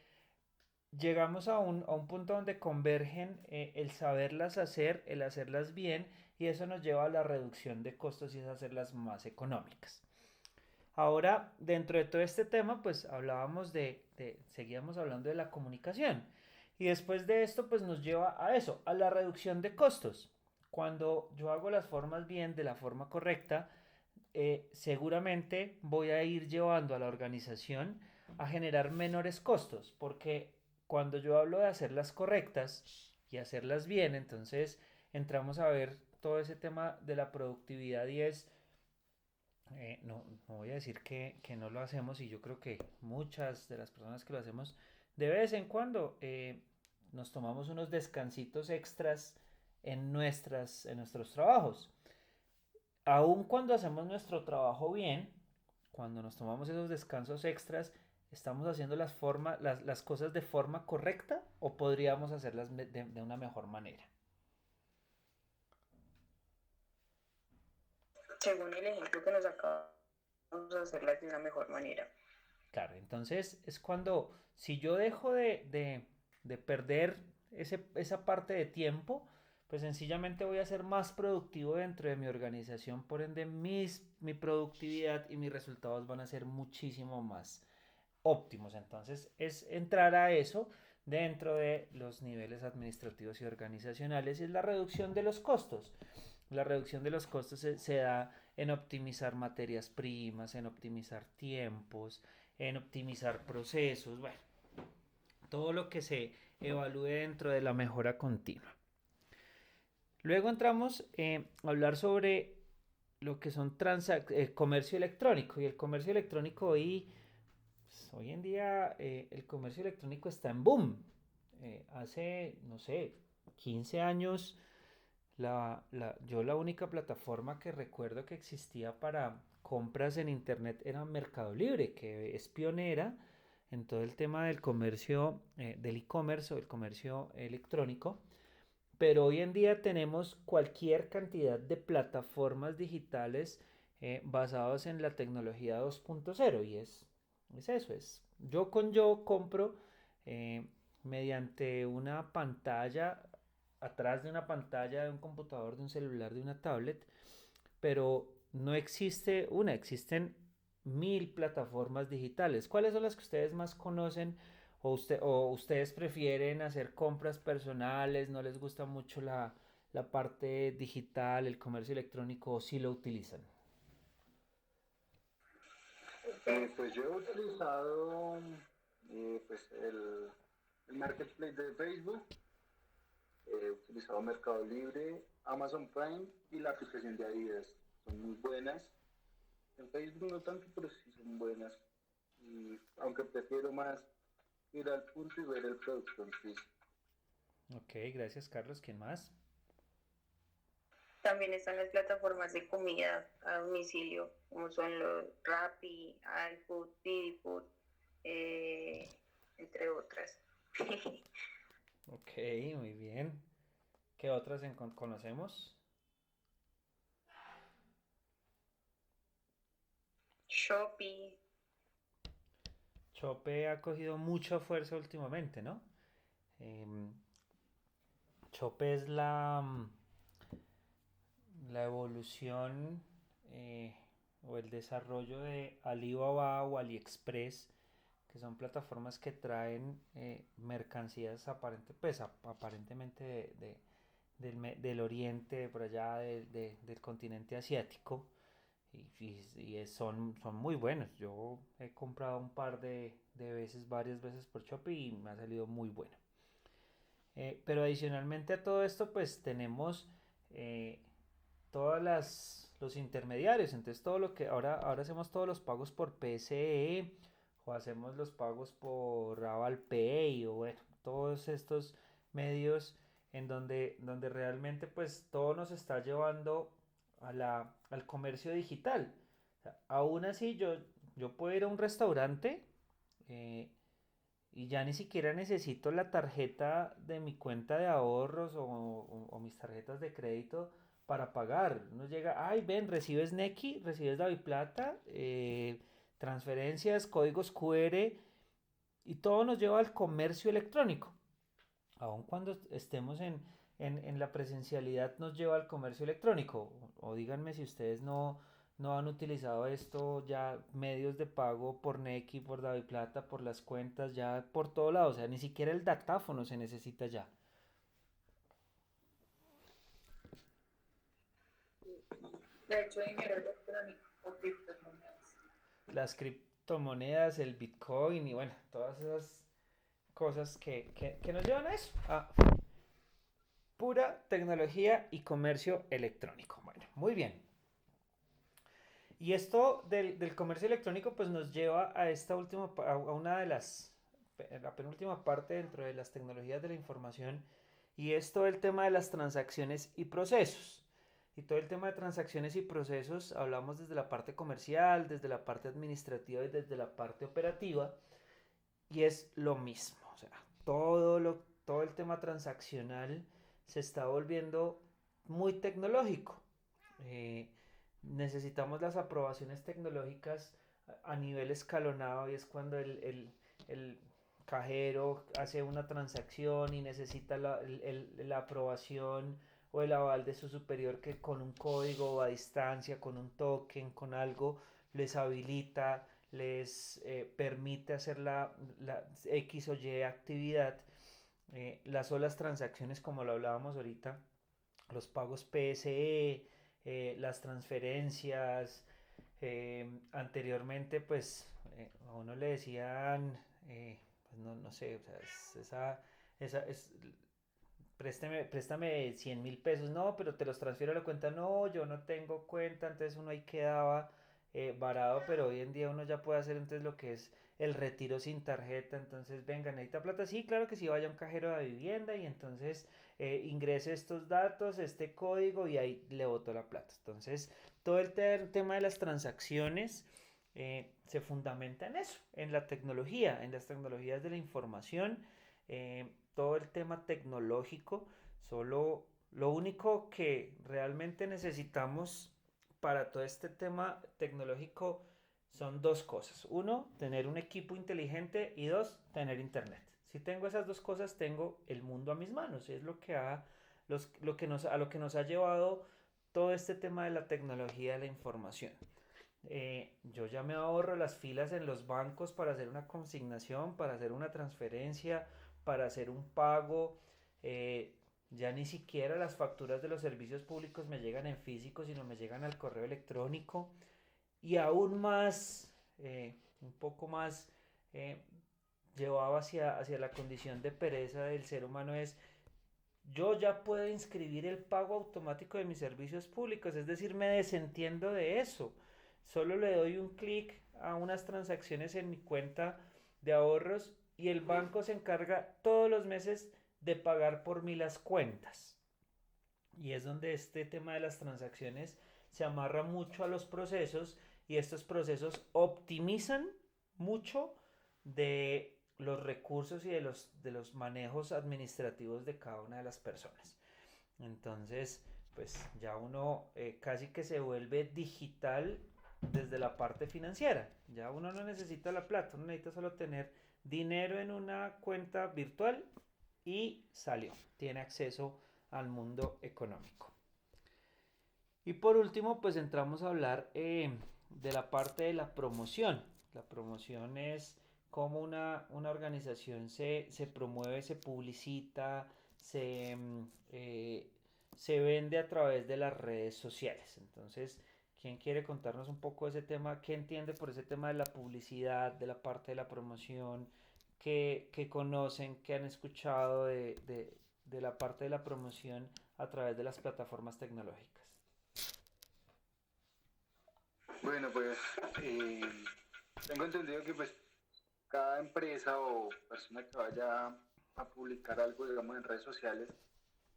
A: llegamos a un punto donde convergen el saberlas hacer, el hacerlas bien, y eso nos lleva a la reducción de costos y es hacerlas más económicas. Ahora, dentro de todo este tema, pues seguíamos hablando de la comunicación. Y después de esto, pues nos lleva a eso, a la reducción de costos. Cuando yo hago las formas bien, de la forma correcta, seguramente voy a ir llevando a la organización a generar menores costos, porque cuando yo hablo de hacer las correctas y hacerlas bien, entonces entramos a ver todo ese tema de la productividad y es, no voy a decir que no lo hacemos, y yo creo que muchas de las personas que lo hacemos de vez en cuando nos tomamos unos descansitos extras en nuestros trabajos. Aun cuando hacemos nuestro trabajo bien, cuando nos tomamos esos descansos extras, ¿estamos haciendo las cosas de forma correcta o podríamos hacerlas de una mejor manera?
B: Según el ejemplo que nos acabamos de hacerlas de una mejor manera.
A: Claro, entonces es cuando, si yo dejo de perder esa parte de tiempo, pues sencillamente voy a ser más productivo dentro de mi organización, por ende mi productividad y mis resultados van a ser muchísimo más óptimos. Entonces es entrar a eso dentro de los niveles administrativos y organizacionales y es la reducción de los costos. La reducción de los costos se da en optimizar materias primas, en optimizar tiempos, en optimizar procesos, bueno, todo lo que se evalúe dentro de la mejora continua. Luego entramos a hablar sobre lo que son comercio electrónico y el comercio electrónico hoy en día el comercio electrónico está en boom. Hace, no sé, 15 años yo la única plataforma que recuerdo que existía para compras en internet era Mercado Libre, que es pionera en todo el tema del comercio, del e-commerce o el comercio electrónico. Pero hoy en día tenemos cualquier cantidad de plataformas digitales basadas en la tecnología 2.0 y es eso, yo compro mediante una pantalla, atrás de una pantalla de un computador, de un celular, de una tablet, pero no existe una, existen 1000 plataformas digitales. ¿Cuáles son las que ustedes más conocen o ustedes prefieren hacer compras personales? ¿No les gusta mucho la parte digital, el comercio electrónico o si lo utilizan?
L: Pues yo he utilizado pues el marketplace de Facebook, he utilizado Mercado Libre, Amazon Prime y la aplicación de Adidas. Son muy buenas. En Facebook no tanto, pero sí son buenas. Y aunque prefiero más ir al punto y ver el producto en sí.
A: Ok, gracias Carlos. ¿Quién más?
B: También están las plataformas de comida a domicilio, como son los Rappi, iFood, Didi Food, entre otras.
A: Ok, muy bien. ¿Qué otras conocemos?
B: Shopee.
A: Chope ha cogido mucha fuerza últimamente, ¿no? Chope es la evolución o el desarrollo de Alibaba o AliExpress, que son plataformas que traen mercancías aparentemente del oriente, por allá del continente asiático. Y son muy buenos. Yo he comprado un par de veces, varias veces por Shopee y me ha salido muy bueno. Pero adicionalmente a todo esto, pues tenemos los intermediarios. Entonces, todo lo que ahora hacemos todos los pagos por PSE o hacemos los pagos por AvalPay o bueno, todos estos medios en donde realmente pues todo nos está llevando al comercio digital. O sea, aún así yo puedo ir a un restaurante eh, y ya ni siquiera necesito la tarjeta de mi cuenta de ahorros o mis tarjetas de crédito para pagar. Uno llega, ay, ven, recibes Nequi, recibes DaviPlata, transferencias, códigos QR y todo nos lleva al comercio electrónico. Aun cuando estemos en la presencialidad nos lleva al comercio electrónico. O díganme si ustedes no han utilizado esto ya, medios de pago por Nequi, por DaviPlata, por las cuentas, ya por todo lado. O sea, ni siquiera el datáfono se necesita ya.
E: De hecho, dinero electrónico o criptomonedas.
A: Las criptomonedas, el Bitcoin y bueno, todas esas cosas que nos llevan a eso, a pura tecnología y comercio electrónico. Bueno, muy bien. Y esto del comercio electrónico pues nos lleva a esta última, a una de la penúltima parte dentro de las tecnologías de la información y es todo el tema de las transacciones y procesos. Y todo el tema de transacciones y procesos hablamos desde la parte comercial, desde la parte administrativa y desde la parte operativa y es lo mismo. O sea, todo el tema transaccional se está volviendo muy tecnológico. Necesitamos las aprobaciones tecnológicas a nivel escalonado y es cuando el cajero hace una transacción y necesita la aprobación o el aval de su superior que con un código o a distancia, con un token, con algo, les habilita, les permite hacer la X o Y actividad. Las solas transacciones, como lo hablábamos ahorita, los pagos PSE, las transferencias, anteriormente pues a uno le decían, pues no sé, o sea, esa préstame 100.000 pesos, no, pero te los transfiero a la cuenta, no, yo no tengo cuenta, entonces uno ahí quedaba varado, pero hoy en día uno ya puede hacer entonces lo que es el retiro sin tarjeta, entonces venga, necesita plata, sí, claro que sí, vaya a un cajero de vivienda y entonces ingrese estos datos, este código y ahí le boto la plata. Entonces, todo el tema de las transacciones se fundamenta en eso, en la tecnología, en las tecnologías de la información, todo el tema tecnológico, solo lo único que realmente necesitamos para todo este tema tecnológico son dos cosas. Uno, tener un equipo inteligente y dos, tener internet. Si tengo esas dos cosas, tengo el mundo a mis manos. Es lo que a lo que nos ha llevado todo este tema de la tecnología de la información. Yo ya me ahorro las filas en los bancos para hacer una consignación, para hacer una transferencia, para hacer un pago. Ya ni siquiera las facturas de los servicios públicos me llegan en físico, sino me llegan al correo electrónico. Y aún más, un poco más llevado hacia la condición de pereza del ser humano es, yo ya puedo inscribir el pago automático de mis servicios públicos, es decir, me desentiendo de eso. Solo le doy un clic a unas transacciones en mi cuenta de ahorros y el banco se encarga todos los meses de pagar por mí las cuentas. Y es donde este tema de las transacciones se amarra mucho a los procesos y estos procesos optimizan mucho de los recursos y de los manejos administrativos de cada una de las personas. Entonces, pues ya uno casi que se vuelve digital desde la parte financiera. Ya uno no necesita la plata, uno necesita solo tener dinero en una cuenta virtual y salió. Tiene acceso al mundo económico. Y por último, pues entramos a hablar de la parte de la promoción. La promoción es cómo una organización se promueve, se publicita, se vende a través de las redes sociales. Entonces, ¿quién quiere contarnos un poco de ese tema? ¿Qué entiende por ese tema de la publicidad, de la parte de la promoción? ¿Qué conocen, qué han escuchado de la parte de la promoción a través de las plataformas tecnológicas?
L: Bueno, pues tengo entendido que pues cada empresa o persona que vaya a publicar algo, digamos, en redes sociales,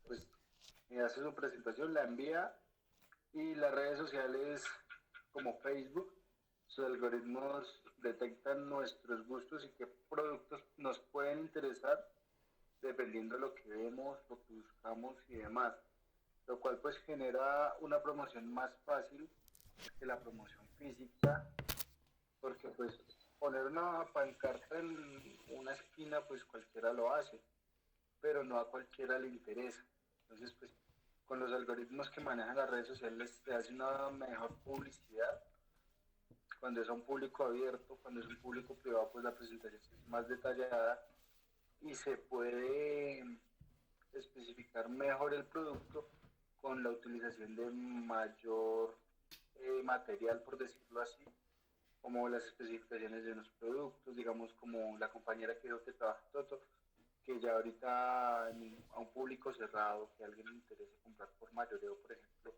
L: pues hace su presentación, la envía y las redes sociales como Facebook, sus algoritmos detectan nuestros gustos y qué productos nos pueden interesar dependiendo de lo que vemos, lo que buscamos y demás, lo cual pues genera una promoción más fácil que la promoción física, porque pues poner una pancarta en una esquina pues cualquiera lo hace, pero no a cualquiera le interesa. Entonces pues con los algoritmos que manejan las redes sociales se hace una mejor publicidad. Cuando es a un público abierto, cuando es un público privado, pues la presentación es más detallada y se puede especificar mejor el producto con la utilización de mayor material, por decirlo así, como las especificaciones de los productos, digamos como la compañera que dijo que trabaja en Toto, que ya ahorita a un público cerrado, que a alguien le interese comprar por mayoreo, por ejemplo,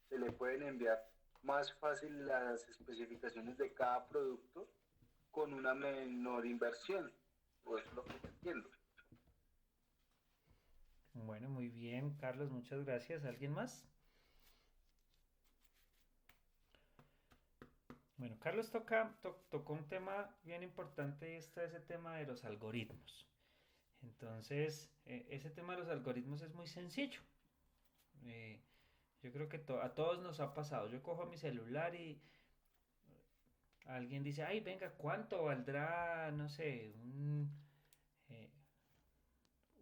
L: se le pueden enviar más fácil las especificaciones de cada producto con una menor inversión, o eso es lo que entiendo.
A: Bueno, muy bien, Carlos, muchas gracias. ¿Alguien más? Bueno, Carlos tocó un tema bien importante y este es ese tema de los algoritmos. Entonces, ese tema de los algoritmos es muy sencillo. Eh, yo creo que a todos nos ha pasado. Yo cojo mi celular y alguien dice, ay, venga, ¿cuánto valdrá, no sé, eh,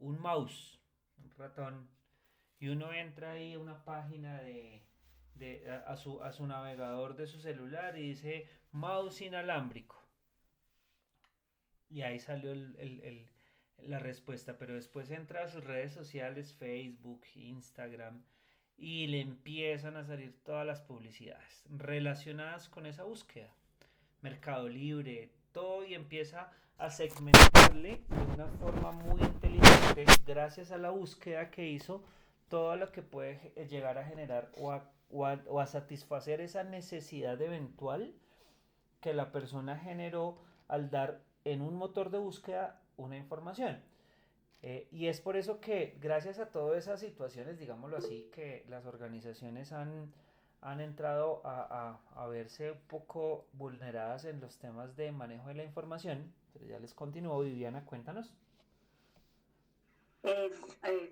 A: un mouse, un ratón? Y uno entra ahí a una página a su navegador de su celular y dice mouse inalámbrico. Y ahí salió la respuesta, pero después entra a sus redes sociales, Facebook, Instagram, y le empiezan a salir todas las publicidades relacionadas con esa búsqueda. Mercado Libre, todo, y empieza a segmentarle de una forma muy inteligente, gracias a la búsqueda que hizo, todo lo que puede llegar a generar o a satisfacer esa necesidad eventual que la persona generó al dar en un motor de búsqueda una información. Y es por eso que gracias a todas esas situaciones, digámoslo así, que las organizaciones han entrado a verse un poco vulneradas en los temas de manejo de la información. Pero ya les continúo. Viviana, cuéntanos.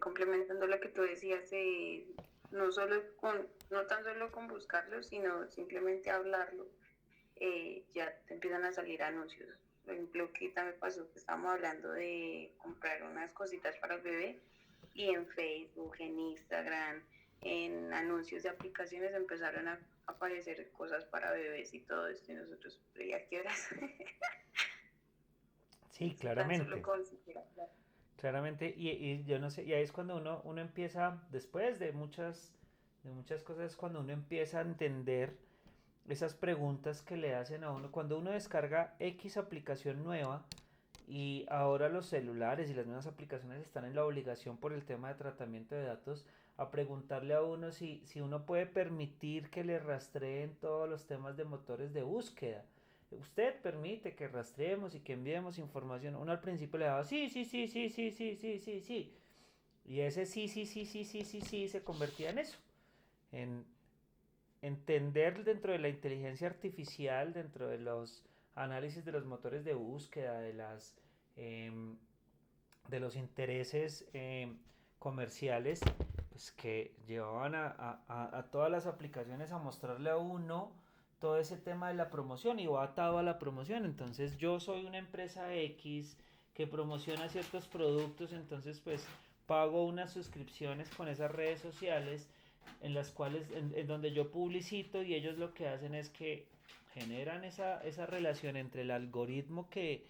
B: Complementando lo que tú decías, no tan solo con buscarlo, sino simplemente hablarlo, ya te empiezan a salir anuncios. Por ejemplo, que también pasó que estábamos hablando de comprar unas cositas para el bebé y en Facebook, en Instagram, en anuncios de aplicaciones empezaron a aparecer cosas para bebés y todo esto, y nosotros, pero ya qué horas.
A: Sí,
B: Tan solo
A: claramente.
B: con siquiera hablar.
A: Claramente, y yo no sé, y ahí es cuando uno empieza, después de muchas cosas, es cuando uno empieza a entender esas preguntas que le hacen a uno. Cuando uno descarga X aplicación nueva y ahora los celulares y las nuevas aplicaciones están en la obligación por el tema de tratamiento de datos a preguntarle a uno si uno puede permitir que le rastreen todos los temas de motores de búsqueda. Usted permite que rastreemos y que enviemos información. Uno al principio le daba sí, sí, sí, sí, sí, sí, sí, sí, sí. Y ese sí, sí, sí, sí, sí, sí, sí se convertía en eso. En entender dentro de la inteligencia artificial, dentro de los análisis de los motores de búsqueda, de los intereses comerciales, pues que llevaban a todas las aplicaciones a mostrarle a uno todo ese tema de la promoción y va atado a la promoción. Entonces yo soy una empresa X que promociona ciertos productos, entonces pues pago unas suscripciones con esas redes sociales en las cuales en donde yo publicito, y ellos lo que hacen es que generan esa relación entre el algoritmo que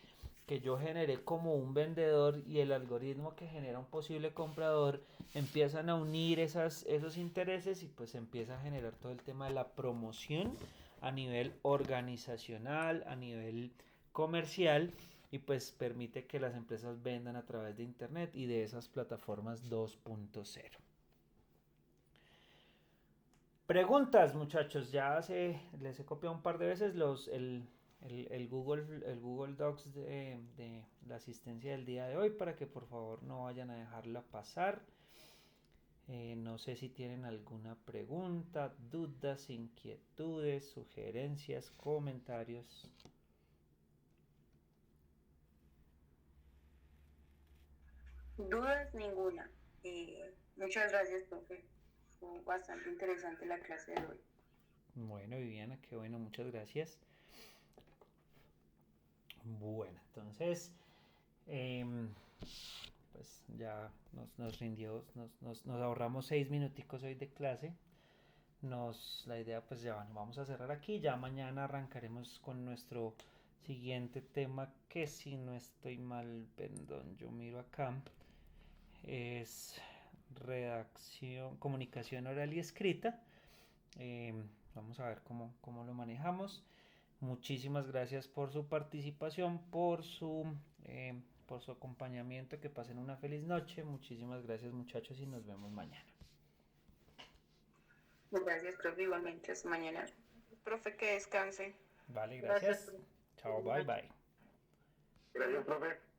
A: yo generé como un vendedor y el algoritmo que genera un posible comprador, empiezan a unir esos intereses y pues empieza a generar todo el tema de la promoción a nivel organizacional, a nivel comercial, y pues permite que las empresas vendan a través de internet y de esas plataformas 2.0. Preguntas, muchachos, les he copiado un par de veces el Google Docs de la asistencia del día de hoy para que por favor no vayan a dejarla pasar. No sé si tienen alguna pregunta, dudas, inquietudes, sugerencias, comentarios.
B: Dudas ninguna. Muchas gracias, profe. Fue bastante interesante la clase de hoy.
A: Bueno, Viviana, qué bueno, muchas gracias. Bueno, entonces, pues ya nos rindió, nos ahorramos 6 minuticos hoy de clase. La idea, pues ya vamos a cerrar aquí. Ya mañana arrancaremos con nuestro siguiente tema, que si no estoy mal, perdón, yo miro acá, es redacción, comunicación oral y escrita. Vamos a ver cómo lo manejamos. Muchísimas gracias por su participación, por su acompañamiento. Que pasen una feliz noche. Muchísimas gracias, muchachos, y nos vemos mañana.
B: Gracias, profe, igualmente. Hasta mañana.
F: Profe, que descanse.
A: Vale, gracias. Chao, bye, bye.
K: Gracias, profe.